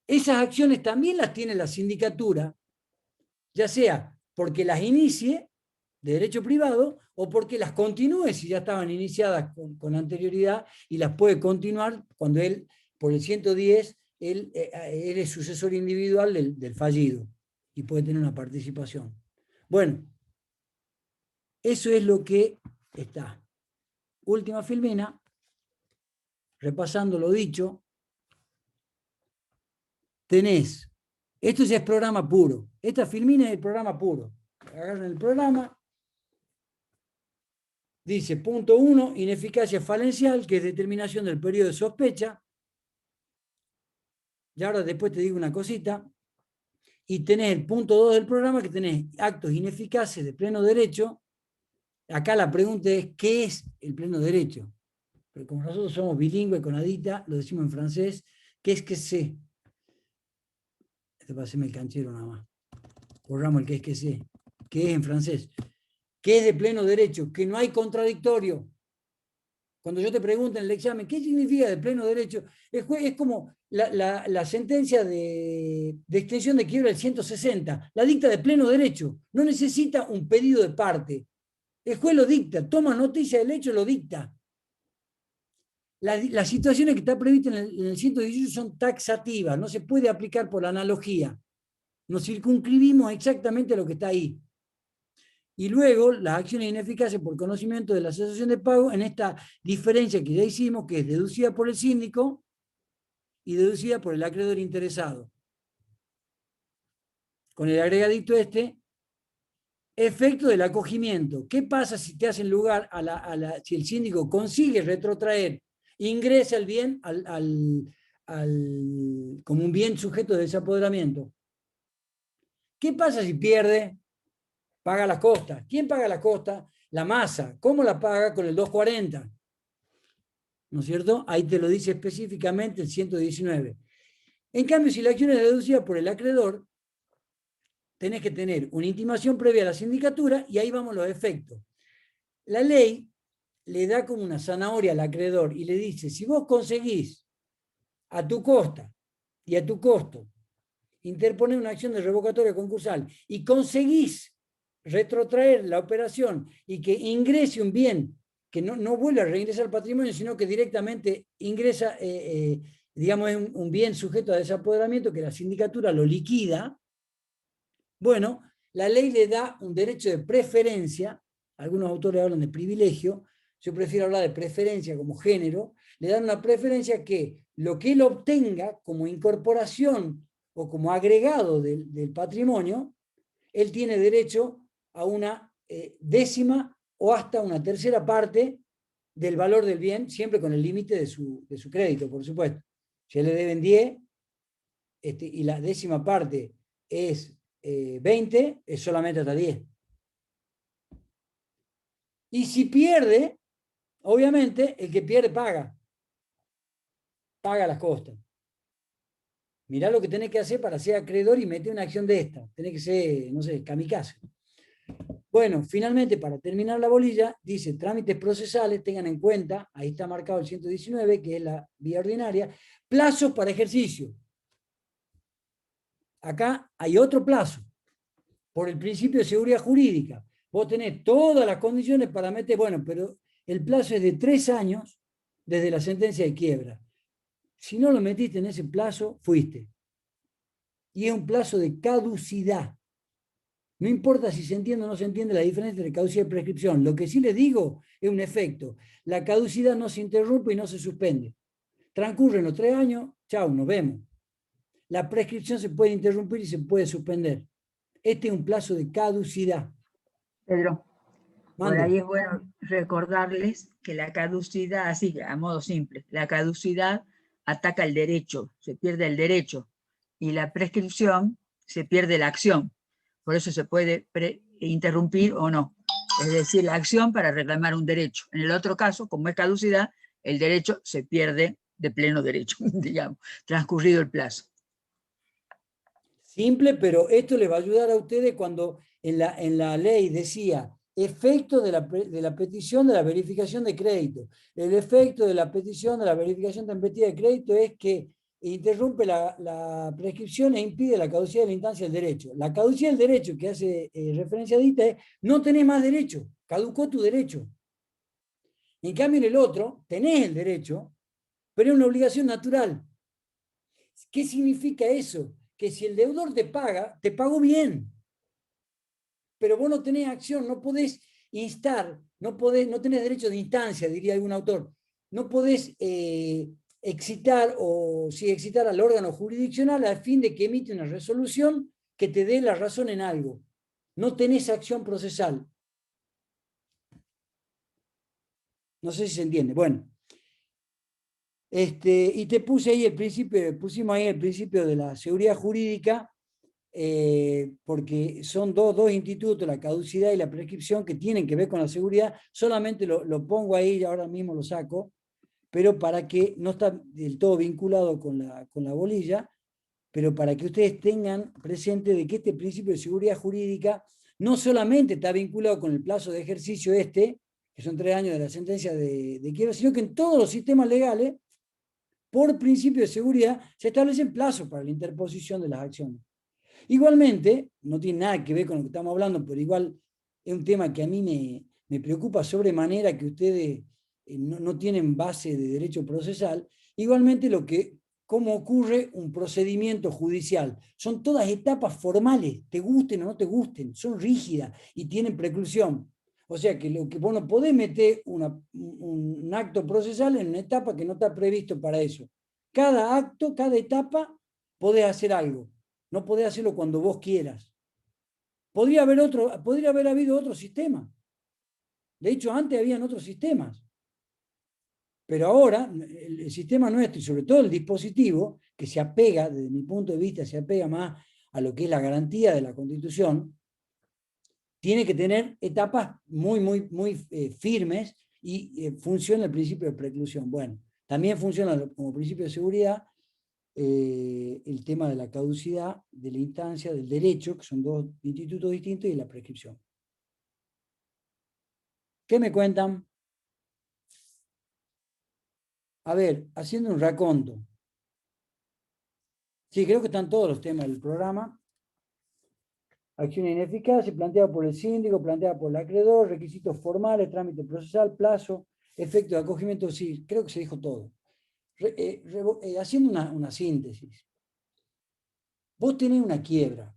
Esas acciones también las tiene la sindicatura, ya sea porque las inicie de derecho privado o porque las continúe si ya estaban iniciadas con anterioridad y las puede continuar cuando él, por el 110, él es sucesor individual del fallido y puede tener una participación. Bueno, Eso es lo que está. Última filmina, repasando lo dicho, tenés, esto ya es programa puro, esta filmina es el programa puro. Agarran el programa, dice punto 1, ineficacia falencial, que es determinación del periodo de sospecha. Y ahora después te digo una cosita. Y tenés el punto 2 del programa, que tenés actos ineficaces de pleno derecho. Acá la pregunta es, ¿qué es el pleno derecho? Pero como nosotros somos bilingües con Adita, lo decimos en francés, ¿qué es que sé? Este va a hacerme el canchero nada más. Borramos el que es que sé. ¿Qué es en francés? ¿Qué es de pleno derecho? Que no hay contradictorio. Cuando yo te pregunto en el examen, ¿qué significa de pleno derecho? Es como la sentencia de extensión de quiebra del 160. La dicta de pleno derecho. No necesita un pedido de parte. El juez lo dicta, toma noticia del hecho, lo dicta. Las situaciones que están previstas en el 118 son taxativas, no se puede aplicar por analogía. Nos circunscribimos exactamente a lo que está ahí. Y luego las acciones ineficaces por conocimiento de la cesación de pago en esta diferencia que ya hicimos, que es deducida por el síndico y deducida por el acreedor interesado. Con el agregadito efecto del acogimiento. ¿Qué pasa si te hacen lugar si el síndico consigue retrotraer, ingresa el bien como un bien sujeto de desapoderamiento? ¿Qué pasa si pierde? Paga la costa. ¿Quién paga la costa? La masa. ¿Cómo la paga? Con el 240. ¿No es cierto? Ahí te lo dice específicamente el 119. En cambio, si la acción es deducida por el acreedor, tenés que tener una intimación previa a la sindicatura y ahí vamos los efectos. La ley le da como una zanahoria al acreedor y le dice, si vos conseguís a tu costa y a tu costo interponer una acción de revocatoria concursal y conseguís retrotraer la operación y que ingrese un bien que no vuelve a reingresar al patrimonio, sino que directamente ingresa, digamos, un bien sujeto a desapoderamiento que la sindicatura lo liquida, bueno, la ley le da un derecho de preferencia, algunos autores hablan de privilegio, yo prefiero hablar de preferencia como género, le dan una preferencia que lo que él obtenga como incorporación o como agregado del patrimonio, él tiene derecho a una décima o hasta una tercera parte del valor del bien, siempre con el límite de su crédito, por supuesto. Si le deben 10 y la décima parte es 20, es solamente hasta 10. Y si pierde, obviamente, el que pierde paga las costas. Mirá lo que tenés que hacer para ser acreedor y meter una acción de esta. Tenés que ser, no sé, kamikaze. Bueno, finalmente, para terminar la bolilla, dice trámites procesales, tengan en cuenta, ahí está marcado el 119, que es la vía ordinaria, plazos para ejercicio. Acá hay otro plazo, por el principio de seguridad jurídica. Vos tenés todas las condiciones para meter, bueno, pero el plazo es de 3 años desde la sentencia de quiebra. Si no lo metiste en ese plazo, fuiste. Y es un plazo de caducidad. No importa si se entiende o no se entiende la diferencia entre caducidad y prescripción. Lo que sí les digo es un efecto. La caducidad no se interrumpe y no se suspende. Transcurren los 3 años, chau, nos vemos. La prescripción se puede interrumpir y se puede suspender. Este es un plazo de caducidad. Pedro, por Mande. ahí es bueno recordarles que la caducidad, así a modo simple, la caducidad ataca el derecho, se pierde el derecho, y la prescripción se pierde la acción. Por eso se puede interrumpir o no. Es decir, la acción para reclamar un derecho. En el otro caso, como es caducidad, el derecho se pierde de pleno derecho, digamos, transcurrido el plazo. Simple, pero esto les va a ayudar a ustedes cuando en la ley decía efecto de la petición de la verificación de crédito. El efecto de la petición de la verificación tempestiva de crédito es que interrumpe la prescripción e impide la caducidad de la instancia del derecho. La caducidad del derecho que hace referencia a Dita es no tenés más derecho, caducó tu derecho. En cambio en el otro tenés el derecho, pero es una obligación natural. ¿Qué significa eso? Que si el deudor te paga, te pagó bien. Pero vos no tenés acción, no podés instar, no tenés derecho de instancia, diría algún autor, no podés excitar al órgano jurisdiccional al fin de que emite una resolución que te dé la razón en algo. No tenés acción procesal. No sé si se entiende. Bueno. Y te puse ahí pusimos ahí el principio de la seguridad jurídica, porque son dos institutos, la caducidad y la prescripción, que tienen que ver con la seguridad. Solamente lo pongo ahí, ahora mismo lo saco, pero para que no está del todo vinculado con la bolilla, pero para que ustedes tengan presente de que este principio de seguridad jurídica no solamente está vinculado con el plazo de ejercicio que son 3 años de la sentencia de quiebra, sino que en todos los sistemas legales, por principio de seguridad, se establecen plazos para la interposición de las acciones. Igualmente, no tiene nada que ver con lo que estamos hablando, pero igual es un tema que a mí me preocupa sobremanera, que ustedes no tienen base de derecho procesal. Igualmente, cómo ocurre un procedimiento judicial. Son todas etapas formales, te gusten o no te gusten, son rígidas y tienen preclusión. O sea que vos no podés meter un acto procesal en una etapa que no está previsto para eso. Cada acto, cada etapa, podés hacer algo. No podés hacerlo cuando vos quieras. Podría haber habido otro sistema. De hecho, antes habían otros sistemas. Pero ahora, el sistema nuestro, y sobre todo el dispositivo, que se apega, desde mi punto de vista, se apega más a lo que es la garantía de la Constitución, tiene que tener etapas muy firmes y funciona el principio de preclusión. Bueno, también funciona como principio de seguridad el tema de la caducidad, de la instancia, del derecho, que son dos institutos distintos, y la prescripción. ¿Qué me cuentan? A ver, haciendo un raconto. Sí, creo que están todos los temas del programa. Acción ineficaz, planteada por el síndico, planteada por el acreedor, requisitos formales, trámite procesal, plazo, efecto de acogimiento. Sí, creo que se dijo todo. Haciendo una síntesis. Vos tenés una quiebra.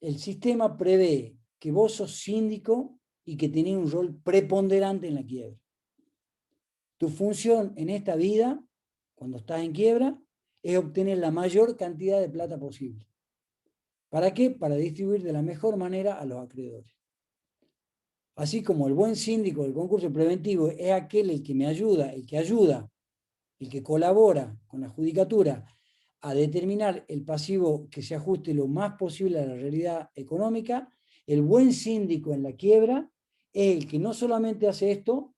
El sistema prevé que vos sos síndico y que tenés un rol preponderante en la quiebra. Tu función en esta vida, cuando estás en quiebra, es obtener la mayor cantidad de plata posible. ¿Para qué? Para distribuir de la mejor manera a los acreedores. Así como el buen síndico del concurso preventivo es aquel el que me ayuda, el que colabora con la judicatura a determinar el pasivo que se ajuste lo más posible a la realidad económica, el buen síndico en la quiebra es el que no solamente hace esto,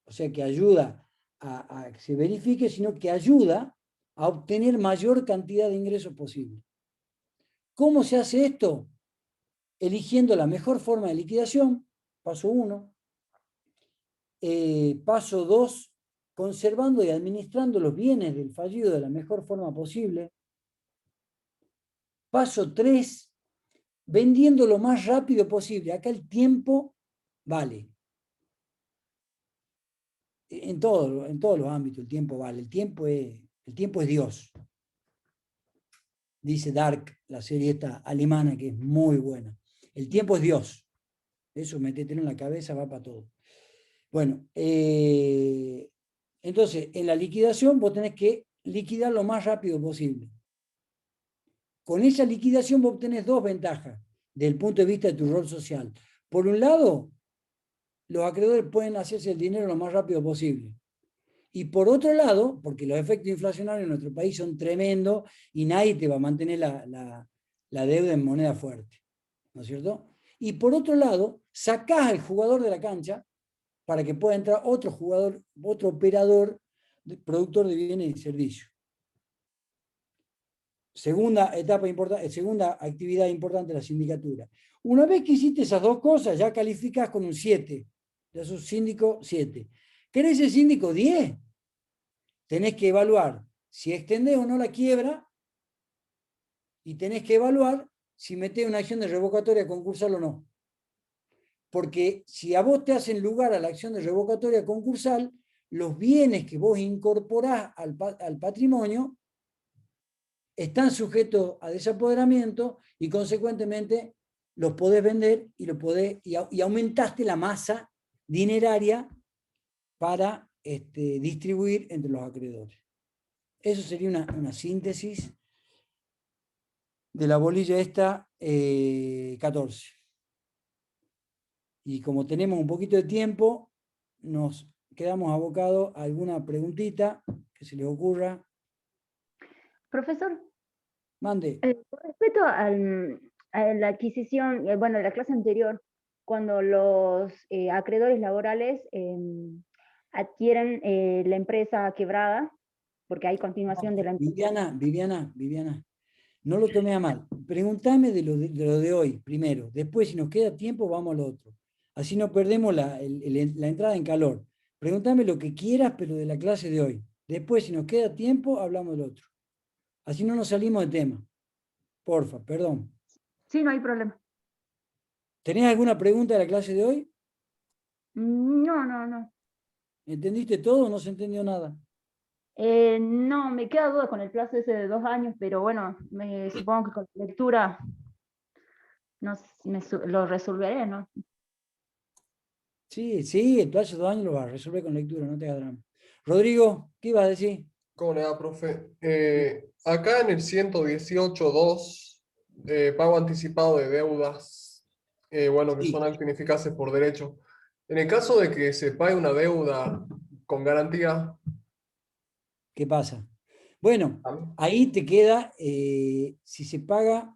o sea, que ayuda a que se verifique, sino que ayuda a obtener mayor cantidad de ingresos posible. ¿Cómo se hace esto? Eligiendo la mejor forma de liquidación, paso 1. Paso 2, conservando y administrando los bienes del fallido de la mejor forma posible. Paso 3, vendiendo lo más rápido posible. Acá el tiempo vale. En todos los ámbitos el tiempo vale. El tiempo es Dios. Dice Dark, la serie esta alemana que es muy buena. El tiempo es Dios. Eso métetelo en la cabeza, va para todo. Bueno, entonces en la liquidación vos tenés que liquidar lo más rápido posible. Con esa liquidación vos obtenés dos ventajas desde el punto de vista de tu rol social. Por un lado, los acreedores pueden hacerse el dinero lo más rápido posible. Y por otro lado, porque los efectos inflacionarios en nuestro país son tremendos y nadie te va a mantener la deuda en moneda fuerte, ¿no es cierto? Y por otro lado, sacás al jugador de la cancha para que pueda entrar otro jugador, otro operador, productor de bienes y servicios. Segunda actividad importante de la sindicatura. Una vez que hiciste esas dos cosas, ya calificás con un 7. Ya sos síndico 7. ¿Querés ser síndico 10? Tenés que evaluar si extendés o no la quiebra y tenés que evaluar si metés una acción de revocatoria concursal o no. Porque si a vos te hacen lugar a la acción de revocatoria concursal, los bienes que vos incorporás al patrimonio están sujetos a desapoderamiento y consecuentemente los podés vender y aumentaste la masa dineraria para distribuir entre los acreedores. Eso sería una síntesis de la bolilla esta 14. Y como tenemos un poquito de tiempo, nos quedamos abocados a alguna preguntita que se les ocurra. Profesor, Mande. con respecto a la adquisición, bueno, de la clase anterior, cuando los acreedores laborales adquieren la empresa quebrada, porque hay continuación de la empresa. Viviana, no lo tomé a mal. Preguntame de lo de hoy primero. Después, si nos queda tiempo, vamos al otro. Así no perdemos la entrada en calor. Preguntame lo que quieras, pero de la clase de hoy. Después, si nos queda tiempo, hablamos del otro. Así no nos salimos de tema. Porfa, perdón. Sí, no hay problema. ¿Tenés alguna pregunta de la clase de hoy? No. ¿Entendiste todo o no se entendió nada? No, me queda duda con el plazo ese de 2 años, pero bueno, supongo que con la lectura lo resolveré, ¿no? Sí, el plazo de 2 años lo vas a resolver con lectura, no te hagas drama. Rodrigo, ¿qué ibas a decir? ¿Cómo le va, profe? Acá en el 118.2, pago anticipado de deudas, bueno, que Sí. son actos ineficaces por derecho. En el caso de que se pague una deuda con garantía, ¿Qué pasa? Bueno, ¿también? ahí te queda, si se paga,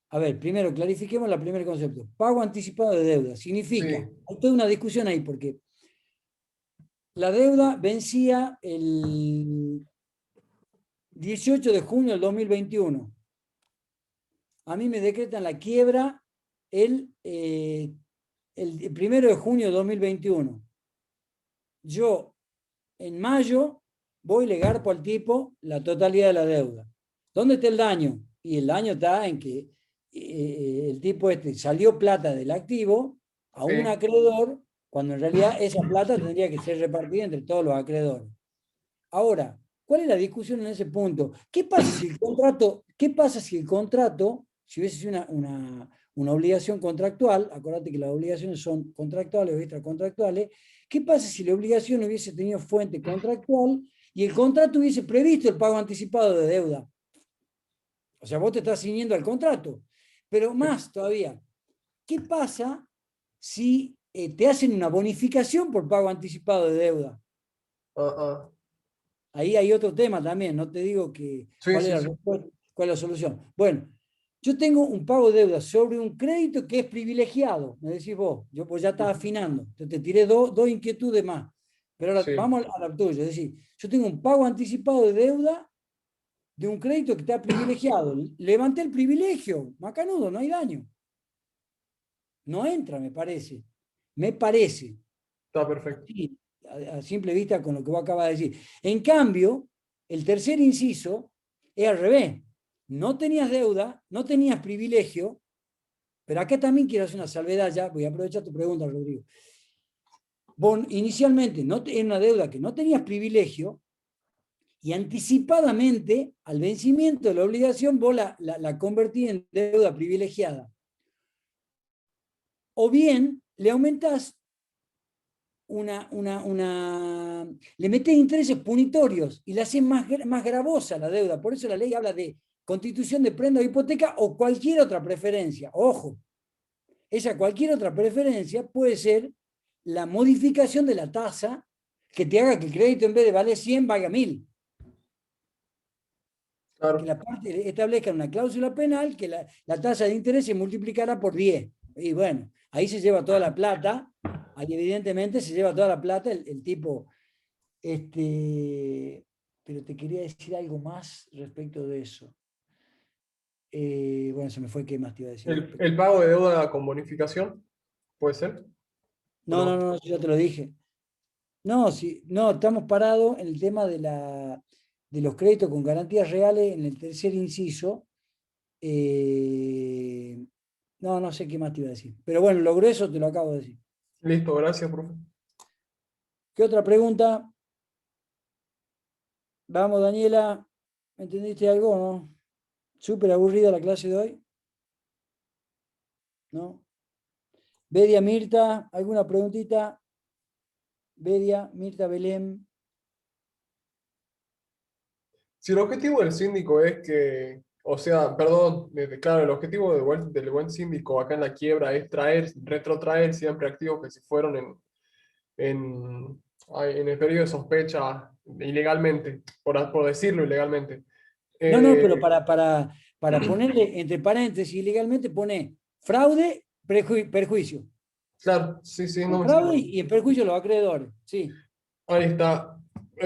a ver, primero clarifiquemos el primer concepto. Pago anticipado de deuda, significa, Sí, hay toda una discusión ahí, porque la deuda vencía el 18 de junio del 2021. A mí me decretan la quiebra el 1 de junio de 2021. Yo, en mayo, voy y le garpo al tipo la totalidad de la deuda. ¿Dónde está el daño? Y el daño está en que el tipo salió plata del activo a un sí, acreedor, cuando en realidad esa plata tendría que ser repartida entre todos los acreedores. Ahora, ¿cuál es la discusión en ese punto? ¿Qué pasa si el contrato, si hubiese sido una obligación contractual, acordate que las obligaciones son contractuales o extracontractuales, ¿qué pasa si la obligación hubiese tenido fuente contractual y el contrato hubiese previsto el pago anticipado de deuda? O sea, vos te estás ciñendo al contrato. Pero más todavía, ¿qué pasa si te hacen una bonificación por pago anticipado de deuda? ah. Ahí hay otro tema también, no te digo Sí, cuál es sí, la sí. respuesta, cuál es la solución. Bueno, yo tengo un pago de deuda sobre un crédito que es privilegiado, me decís vos, yo pues ya estaba afinando, te tiré dos inquietudes más, pero ahora Sí, vamos a la tuya, es decir, yo tengo un pago anticipado de deuda de un crédito que está privilegiado, levanté el privilegio, macanudo, no hay daño. No entra, me parece. está perfecto. Sí, a simple vista con lo que vos acabas de decir. En cambio, el tercer inciso es al revés. No tenías deuda, no tenías privilegio, pero acá también quiero hacer una salvedad ya, voy a aprovechar tu pregunta, Rodrigo. Vos inicialmente en una deuda que no tenías privilegio y anticipadamente al vencimiento de la obligación vos la convertís en deuda privilegiada. O bien le aumentás le metés intereses punitorios y le haces más gravosa la deuda. Por eso la ley habla de constitución de prenda o hipoteca o cualquier otra preferencia. Ojo, esa cualquier otra preferencia puede ser la modificación de la tasa que te haga que el crédito en vez de valer 100 valga 1000. Claro, Que la parte establezca una cláusula penal que la tasa de interés se multiplicará por 10. Y bueno, ahí se lleva toda la plata, ahí evidentemente se lleva toda la plata el tipo. Pero te quería decir algo más respecto de eso. Bueno, se me fue, ¿qué más te iba a decir? el pago de deuda con bonificación, ¿puede ser? ¿O No, ya te lo dije. No, estamos parados en el tema de los créditos con garantías reales en el tercer inciso. No sé qué más te iba a decir. Pero bueno, lo grueso te lo acabo de decir. Listo, gracias, profe. ¿Qué otra pregunta? Vamos, Daniela. ¿Entendiste algo o no? Súper aburrida la clase de hoy. ¿No? Bedia, Mirta, ¿alguna preguntita? Bedia, Mirta, Belén. Si el objetivo del síndico es que, o sea, perdón, claro, el objetivo del buen síndico acá en la quiebra es retrotraer siempre activos que se fueron en el periodo de sospecha ilegalmente, por decirlo ilegalmente. No, pero Eh, para ponerle entre paréntesis ilegalmente pone fraude, perjuicio. claro, sí, sí, El no me fraude salió. y el perjuicio de los acreedores. Sí. Ahí está.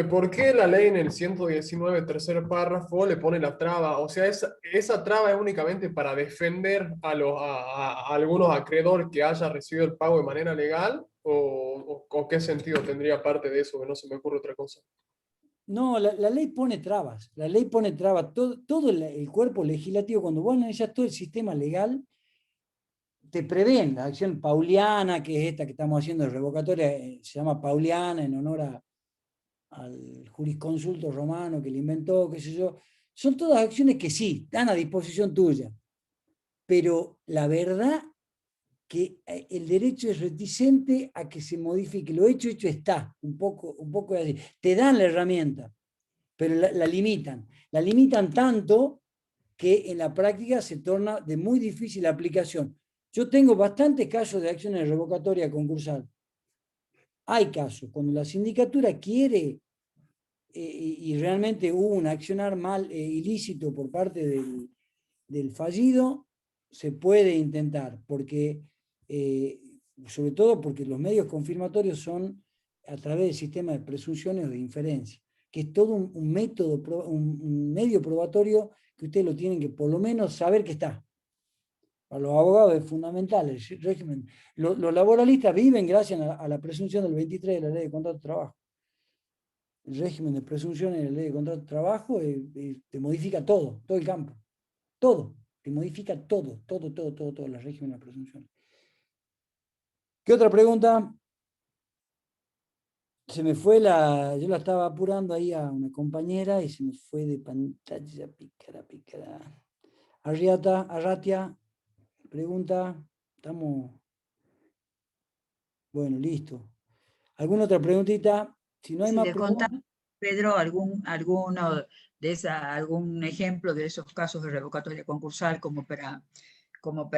¿Por qué la ley en el 119, tercer párrafo, le pone la traba? O sea, esa traba es únicamente para defender a algunos acreedores que haya recibido el pago de manera legal, o qué sentido tendría parte de eso, que no se me ocurre otra cosa. No, la ley pone trabas. La ley pone trabas. Todo el cuerpo legislativo, cuando vos analizás todo el sistema legal, te prevén la acción pauliana, que es esta que estamos haciendo de revocatoria, se llama pauliana en honor al jurisconsulto romano que le inventó, qué sé yo. Son todas acciones que sí, están a disposición tuya. Pero la verdad que el derecho es reticente a que se modifique. Lo hecho está. Un poco así. Te dan la herramienta, pero la limitan. La limitan tanto que en la práctica se torna de muy difícil aplicación. Yo tengo bastantes casos de acciones revocatorias concursal. Hay casos, cuando la sindicatura quiere y realmente hubo un accionar mal ilícito por parte del fallido, se puede intentar, porque sobre todo porque los medios confirmatorios son a través del sistema de presunciones o de inferencia, que es todo un método, un medio probatorio que ustedes lo tienen que por lo menos saber que está. Para los abogados es fundamental el régimen. Los laboralistas viven gracias a la presunción del 23 de la Ley de Contrato de Trabajo. El régimen de presunciones de la Ley de Contrato de Trabajo te modifica todo el campo. Todo. Te modifica todo el régimen de presunciones. ¿Qué otra pregunta? Se me fue yo la estaba apurando ahí a una compañera y se me fue de pantalla, pícara. Arratia, pregunta, estamos, bueno, listo. ¿Alguna otra preguntita? Si no hay Si más le contás, preguntas. Pedro, algún ejemplo de esos casos de revocatoria concursal como para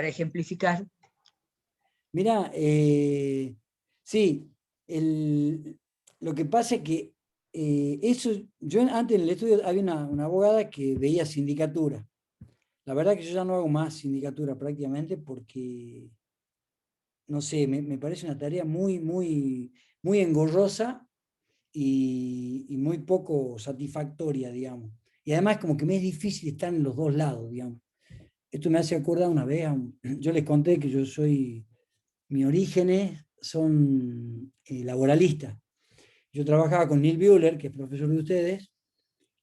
ejemplificar. Mira, sí, lo que pasa es que eso, yo antes en el estudio había una abogada que veía sindicatura. La verdad que yo ya no hago más sindicatura prácticamente porque, no sé, me parece una tarea muy engorrosa y muy poco satisfactoria, digamos. Y además como que me es difícil estar en los dos lados, digamos. Esto me hace acordar una vez, yo les conté que mis orígenes son laboralistas. Yo trabajaba con Neil Buehler, que es profesor de ustedes,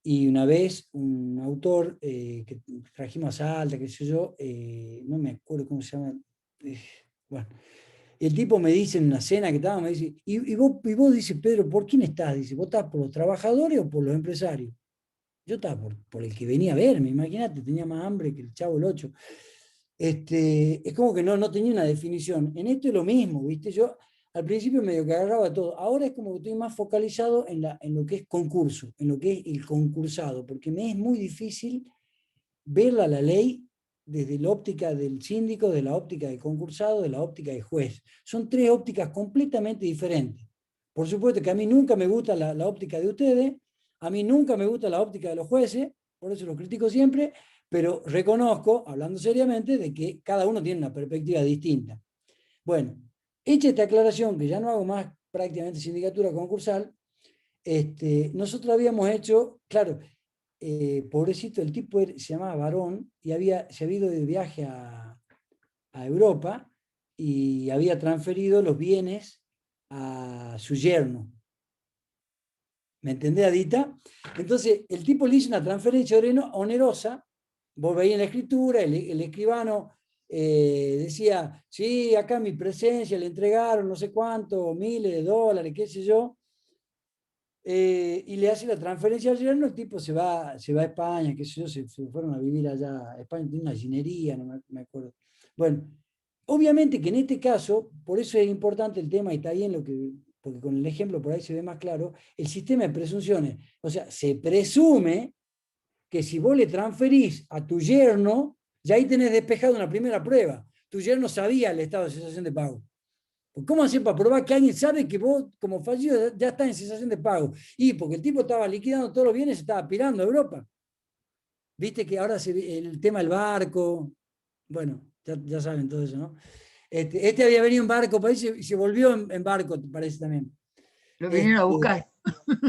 y una vez un autor que trajimos a Salta, qué sé yo, no me acuerdo cómo se llama, bueno, y el tipo me dice en una cena que estábamos, me dice, y vos dice, Pedro, ¿por quién estás? Dice, ¿vos estás por los trabajadores o por los empresarios? Yo estaba por el que venía a verme, imagínate, tenía más hambre que el Chavo el 8. Es como que no tenía una definición. En esto es lo mismo, ¿viste? Yo al principio medio que agarraba todo. Ahora es como que estoy más focalizado en lo que es concurso, en lo que es el concursado, porque me es muy difícil verla la ley desde la óptica del síndico, de la óptica del concursado, de la óptica del juez. Son tres ópticas completamente diferentes. Por supuesto que a mí nunca me gusta la óptica de ustedes, a mí nunca me gusta la óptica de los jueces, por eso los critico siempre, pero reconozco, hablando seriamente, de que cada uno tiene una perspectiva distinta. Bueno, hecha esta aclaración, que ya no hago más prácticamente sindicatura concursal, nosotros habíamos hecho, claro, pobrecito, el tipo se llamaba Varón y se había ido de viaje a Europa y había transferido los bienes a su yerno. ¿Me entendés, Adita? Entonces, el tipo le hizo una transferencia onerosa. Vos veías en la escritura, el escribano decía, sí, acá en mi presencia le entregaron no sé cuánto, miles de dólares, qué sé yo, y le hace la transferencia al yerno, el tipo se va a España, qué sé yo, se fueron a vivir allá. España tiene una ginería, no me acuerdo. Bueno, Obviamente que en este caso, por eso es importante el tema, y está bien porque con el ejemplo por ahí se ve más claro, el sistema de presunciones. O sea, se presume que si vos le transferís a tu yerno, ya ahí tenés despejado una primera prueba. Tu yerno sabía el estado de cesación de pago. ¿Cómo hacer para probar que alguien sabe que vos, como fallido, ya estás en cesación de pago? Y porque el tipo estaba liquidando todos los bienes, se estaba pirando a Europa. Viste que ahora el tema del barco, bueno, ya saben todo eso, ¿no? Este había venido en barco para y se volvió en barco, parece también. Lo vinieron a buscar.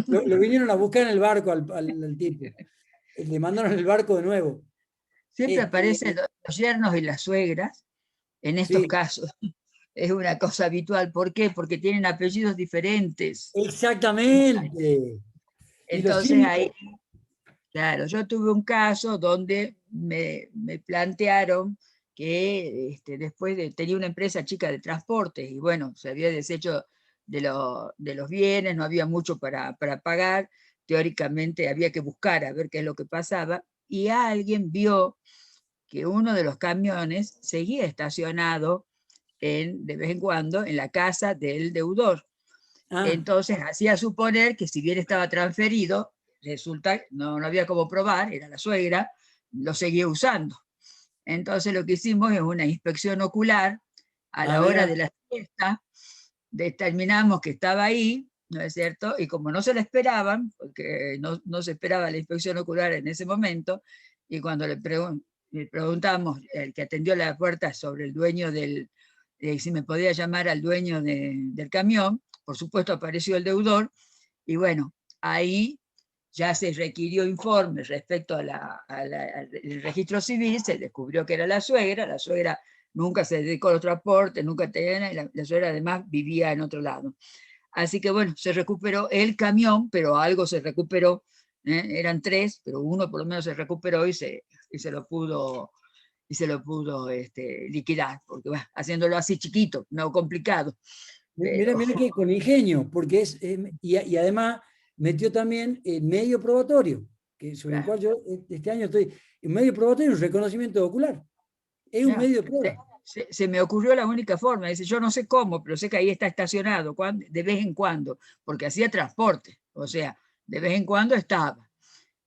Lo vinieron a buscar en el barco al tipo. Le mandaron el barco de nuevo. Siempre Este, aparecen los yernos y las suegras en estos sí, casos. Es una cosa habitual. ¿Por qué? Porque tienen apellidos diferentes. exactamente. Y los Entonces ahí, síndicos, claro, yo tuve un caso donde me plantearon que después tenía una empresa chica de transportes y bueno, se había deshecho de los bienes, no había mucho para pagar, teóricamente había que buscar a ver qué es lo que pasaba, y alguien vio que uno de los camiones seguía estacionado de vez en cuando en la casa del deudor. Entonces hacía suponer que si bien estaba transferido, resulta que no había cómo probar, era la suegra, lo seguía usando. Entonces lo que hicimos es una inspección ocular a la hora de mirá, la fiesta, determinamos que estaba ahí, ¿no es cierto? Y como no se la esperaban, porque no se esperaba la inspección ocular en ese momento, y cuando le preguntamos, el que atendió la puerta sobre el dueño si me podía llamar al dueño del camión, por supuesto apareció el deudor, y bueno, ahí ya se requirió informe respecto al registro civil, se descubrió que era la suegra nunca se dedicó a los transportes, nunca tenía, la suegra además vivía en otro lado. Así que bueno, se recuperó el camión, pero algo se recuperó, eran 3, pero uno por lo menos se recuperó y se lo pudo liquidar, porque bueno, haciéndolo así chiquito, no complicado. mirá, Pero mirá que con ingenio, porque y además metió también el medio probatorio, sobre el claro, cual yo este año estoy, el medio probatorio es un reconocimiento ocular, es un claro, medio de prueba. se me ocurrió la única forma, dice, yo no sé cómo, pero sé que ahí está estacionado de vez en cuando, porque hacía transporte, o sea, de vez en cuando estaba.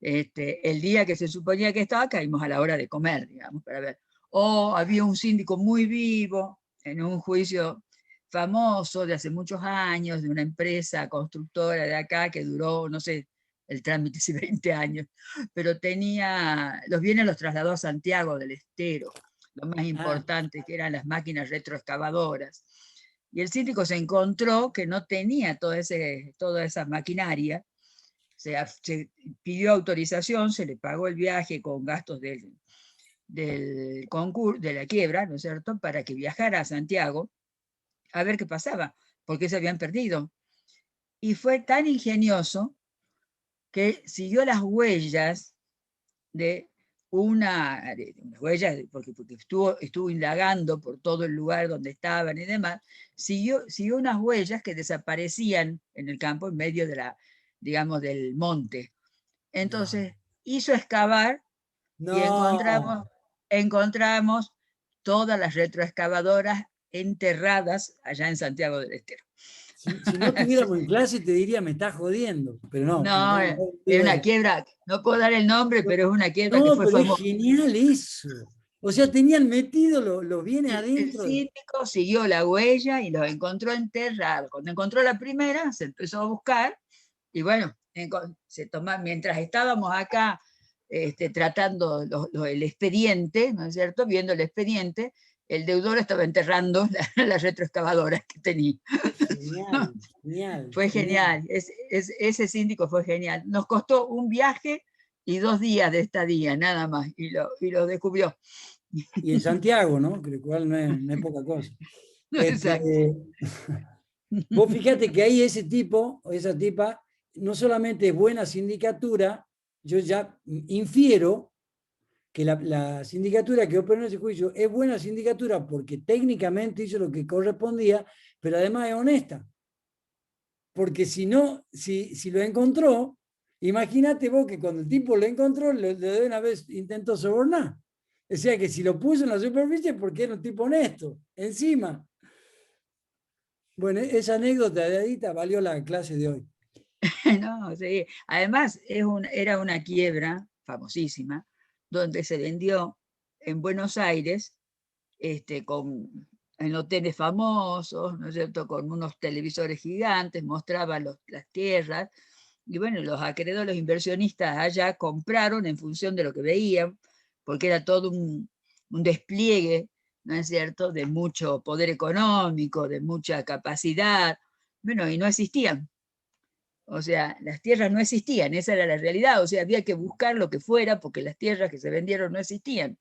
El día que se suponía que estaba, caímos a la hora de comer, digamos, para ver. O había un síndico muy vivo en un juicio famoso de hace muchos años, de una empresa constructora de acá que duró, no sé, el trámite si 20 años, pero los bienes los trasladó a Santiago del Estero, lo más Ah, importante, que eran las máquinas retroexcavadoras. Y el síndico se encontró que no tenía toda esa maquinaria, se pidió autorización, se le pagó el viaje con gastos del concurso, de la quiebra, ¿no es cierto?, para que viajara a Santiago a ver qué pasaba, porque se habían perdido. Y fue tan ingenioso que siguió las huellas de unas huellas, porque estuvo indagando por todo el lugar donde estaban y demás, siguió unas huellas que desaparecían en el campo en medio digamos, del monte. no, Entonces hizo excavar y no. encontramos todas las retroexcavadoras enterradas allá en Santiago del Estero. Si no tuviéramos en clase te diría me estás jodiendo, pero no, como No, estamos es una en quiebra, no puedo dar el nombre, pero es una quiebra que no, fue pero es famosa. genial eso. O sea, tenían metido los bienes El adentro. síndico siguió la huella y los encontró enterrados. Cuando encontró la primera, se empezó a buscar y bueno, mientras estábamos acá tratando el expediente, ¿no es cierto? Viendo el expediente, el deudor estaba enterrando las retroexcavadoras que tenía. Genial, genial, Fue genial. genial, ese síndico fue genial. Nos costó un viaje y 2 días de estadía, nada más, y lo descubrió. Y en Santiago, ¿no? Que lo cual no es poca cosa. Exacto. Este, vos fíjate que ahí ese tipo, o esa tipa, no solamente es buena sindicatura, yo ya infiero que la sindicatura que operó en ese juicio es buena sindicatura porque técnicamente hizo lo que correspondía, pero además es honesta. Porque si no, si lo encontró, imagínate vos que cuando el tipo lo encontró, le deben haber intentado sobornar. O sea que si lo puso en la superficie es porque era un tipo honesto, encima. Bueno, esa anécdota de Adita valió la clase de hoy. No, sí. Además, era una quiebra famosísima, donde se vendió en Buenos Aires, en hoteles famosos, ¿no es cierto?, con unos televisores gigantes, mostraba las tierras, y bueno, los acreedores, los inversionistas allá compraron en función de lo que veían, porque era todo un despliegue, ¿no es cierto?, de mucho poder económico, de mucha capacidad, bueno, y no existían. O sea, las tierras no existían, esa era la realidad, o sea, había que buscar lo que fuera porque las tierras que se vendieron no existían.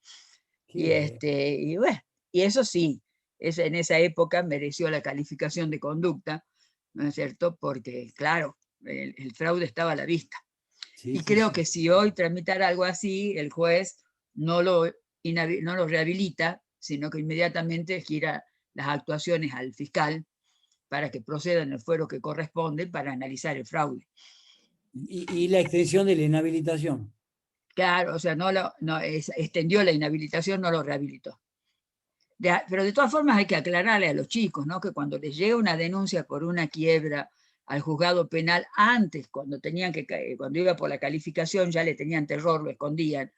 Y bueno, y eso sí, en esa época mereció la calificación de conducta, ¿no es cierto? Porque, claro, el fraude estaba a la vista. Sí, Y sí, creo sí. que si hoy tramitara algo así, el juez no lo rehabilita, sino que inmediatamente gira las actuaciones al fiscal para que proceda en el fuero que corresponde para analizar el fraude. Y la extensión de la inhabilitación. Claro, o sea, extendió la inhabilitación, no lo rehabilitó. Pero de todas formas hay que aclararle a los chicos, ¿no?, que cuando les llega una denuncia por una quiebra al juzgado penal, antes, cuando iba por la calificación, ya le tenían terror, lo escondían,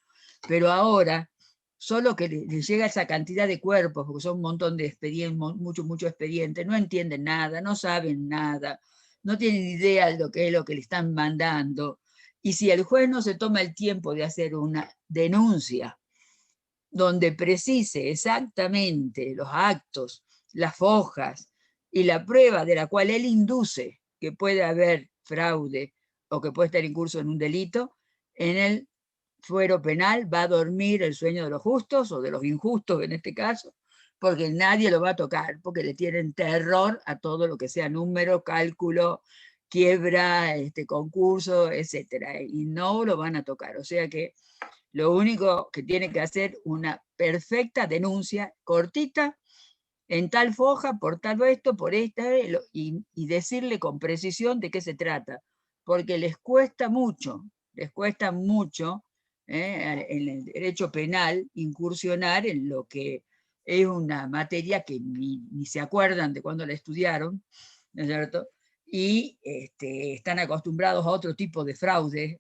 pero ahora, solo que les llega esa cantidad de cuerpos, porque son un montón de expedientes, mucho expediente, no entienden nada, no saben nada, no tienen idea de lo que es lo que le están mandando, y si el juez no se toma el tiempo de hacer una denuncia donde precise exactamente los actos, las hojas y la prueba de la cual él induce que puede haber fraude o que puede estar incurso en un delito, en el fuero penal va a dormir el sueño de los justos o de los injustos en este caso, porque nadie lo va a tocar, porque le tienen terror a todo lo que sea número, cálculo, quiebra, concurso, etcétera, y no lo van a tocar. O sea que lo único que tiene que hacer una perfecta denuncia cortita, en tal foja, por tal esto, por esta, y decirle con precisión de qué se trata, porque les cuesta mucho en el derecho penal incursionar en lo que es una materia que ni se acuerdan de cuando la estudiaron, ¿no es cierto?, y están acostumbrados a otro tipo de fraude,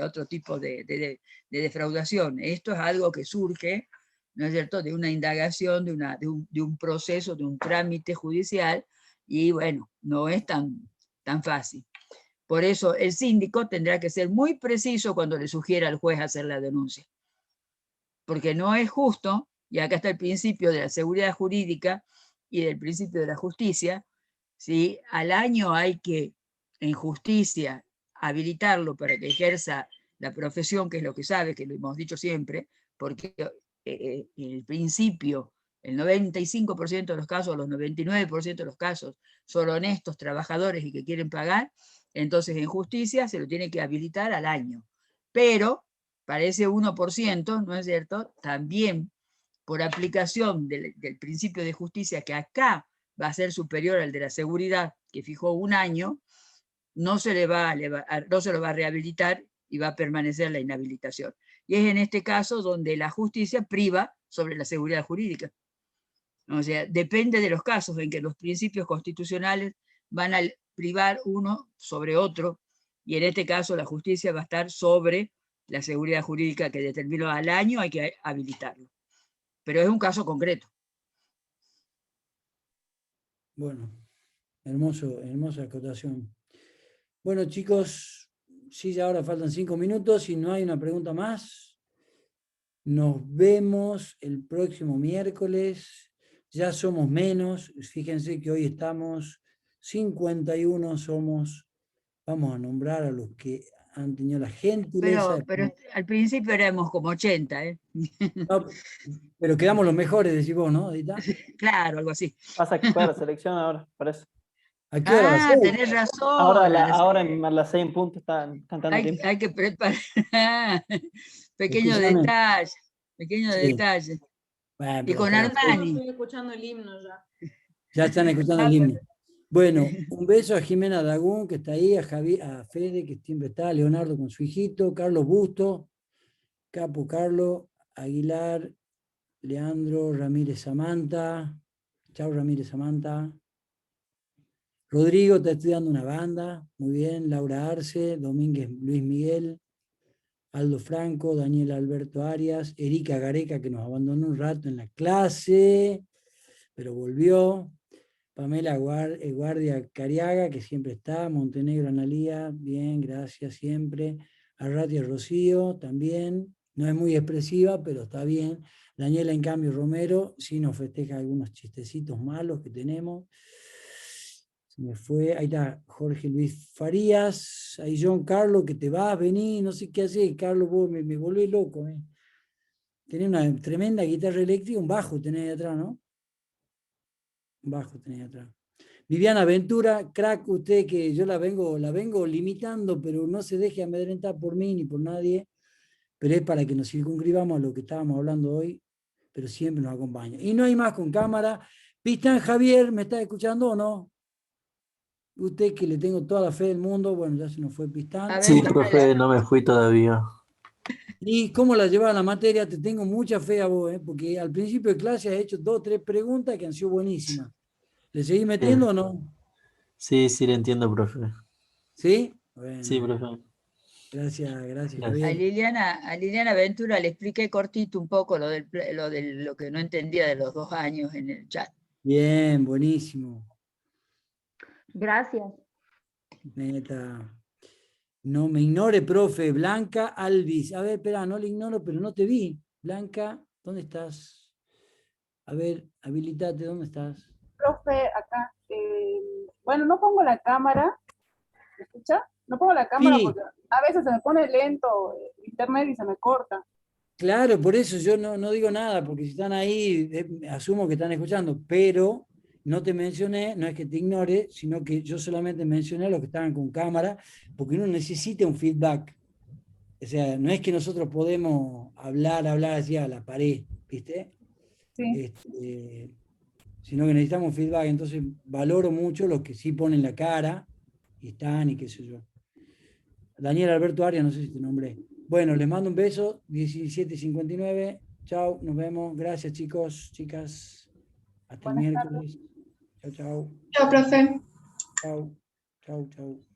a otro tipo de defraudación. Esto es algo que surge, ¿no es cierto?, de una indagación, de un proceso, de un trámite judicial, y bueno, no es tan fácil. Por eso el síndico tendrá que ser muy preciso cuando le sugiera al juez hacer la denuncia. Porque no es justo, y acá está el principio de la seguridad jurídica y del principio de la justicia, ¿sí? Al año hay que, en justicia, habilitarlo para que ejerza la profesión, que es lo que sabe, que lo hemos dicho siempre, porque el principio, el 95% de los casos, los 99% de los casos, son honestos, trabajadores y que quieren pagar, entonces en justicia se lo tiene que habilitar al año. Pero para ese 1%, ¿no es cierto?, también por aplicación del principio de justicia, que acá va a ser superior al de la seguridad, que fijó un año, no se lo va a rehabilitar y va a permanecer la inhabilitación. Y es en este caso donde la justicia priva sobre la seguridad jurídica. O sea, depende de los casos en que los principios constitucionales van a privar uno sobre otro, y en este caso la justicia va a estar sobre la seguridad jurídica que determinó al año, hay que habilitarlo. Pero es un caso concreto. Bueno, hermosa acotación. Bueno, chicos, sí, ya ahora faltan 5 minutos. Si no hay una pregunta más, nos vemos el próximo miércoles. Ya somos menos. Fíjense que hoy estamos 51, vamos a nombrar a los que han tenido la gentileza. Pero al principio éramos como 80, ¿eh? No, pero quedamos los mejores, decís vos, ¿no, Adita? Claro, algo así. Pasa que juega la selección ahora, parece. ¿A qué hora va a ser? Tenés razón. Ahora a las 6 en punto están cantando el himno. Hay que preparar. Pequeño Escúchame. detalle. Pequeño Sí. detalle. Bueno, Y pero con para- Armani. Estoy escuchando el himno ya. Ya están escuchando el himno. Bueno, un beso a Jimena Dagún, que está ahí, a Fede, que siempre está, a Leonardo con su hijito, Carlos Busto, Capo Carlos, Aguilar, Leandro Ramírez Samantha. Chao Ramírez Samantha. Rodrigo está estudiando una banda. Muy bien. Laura Arce, Domínguez Luis Miguel, Aldo Franco, Daniel Alberto Arias, Erika Gareca, que nos abandonó un rato en la clase, pero volvió. Pamela Guardia Cariaga, que siempre está. Montenegro Analía, bien, gracias siempre. Arratia Rocío, también. No es muy expresiva, pero está bien. Daniela, en cambio, Romero, sí nos festeja algunos chistecitos malos que tenemos. Se me fue. Ahí está Jorge Luis Farías. Ahí John Carlos, que te vas, vení, no sé qué hacer. Carlos, vos me volvés loco. Tenés una tremenda guitarra eléctrica, un bajo tenés ahí atrás, ¿no? Un bajo tenés ahí atrás. Viviana Ventura, crack, usted que yo la vengo limitando, pero no se deje amedrentar por mí ni por nadie, pero es para que nos circunscribamos a lo que estábamos hablando hoy, pero siempre nos acompaña. Y no hay más con cámara. Pistán Javier, ¿me está escuchando o no? Usted que le tengo toda la fe del mundo, bueno, ya se nos fue Pistán. A ver, Sí, cámara. profe, no me fui todavía. ¿Y cómo la lleva la materia? Te tengo mucha fe a vos, porque al principio de clase has hecho 2 o 3 preguntas que han sido buenísimas. ¿Le seguís metiendo o no? Sí, sí, le entiendo, profe. ¿Sí? Bueno, Sí, profe. gracias, Gracias. A Javier. Liliana Ventura le expliqué cortito un poco lo que no entendía de los 2 años en el chat. Bien, buenísimo. Gracias. Neta. No me ignore, profe. Blanca Alvis. A ver, espera, no le ignoro, pero no te vi. Blanca, ¿dónde estás? A ver, habilitate, ¿dónde estás? Profe, acá. Bueno, no pongo la cámara. ¿Me escucha? No pongo la cámara Sí. porque a veces se me pone lento el internet y se me corta. Claro, por eso yo no digo nada, porque si están ahí, asumo que están escuchando, pero no te mencioné, no es que te ignore, sino que yo solamente mencioné a los que estaban con cámara, porque uno necesita un feedback. O sea, no es que nosotros podemos hablar hacia la pared, ¿viste? Sí. Sino que necesitamos feedback, entonces valoro mucho los que sí ponen la cara y están y qué sé yo. Daniel Alberto Arias, no sé si te nombré. Bueno, les mando un beso, 17:59. Chao, nos vemos. Gracias, chicos, chicas. Hasta el Buenas tardes. miércoles. Chao, chao. Chao, profe. Chao, chao, chao.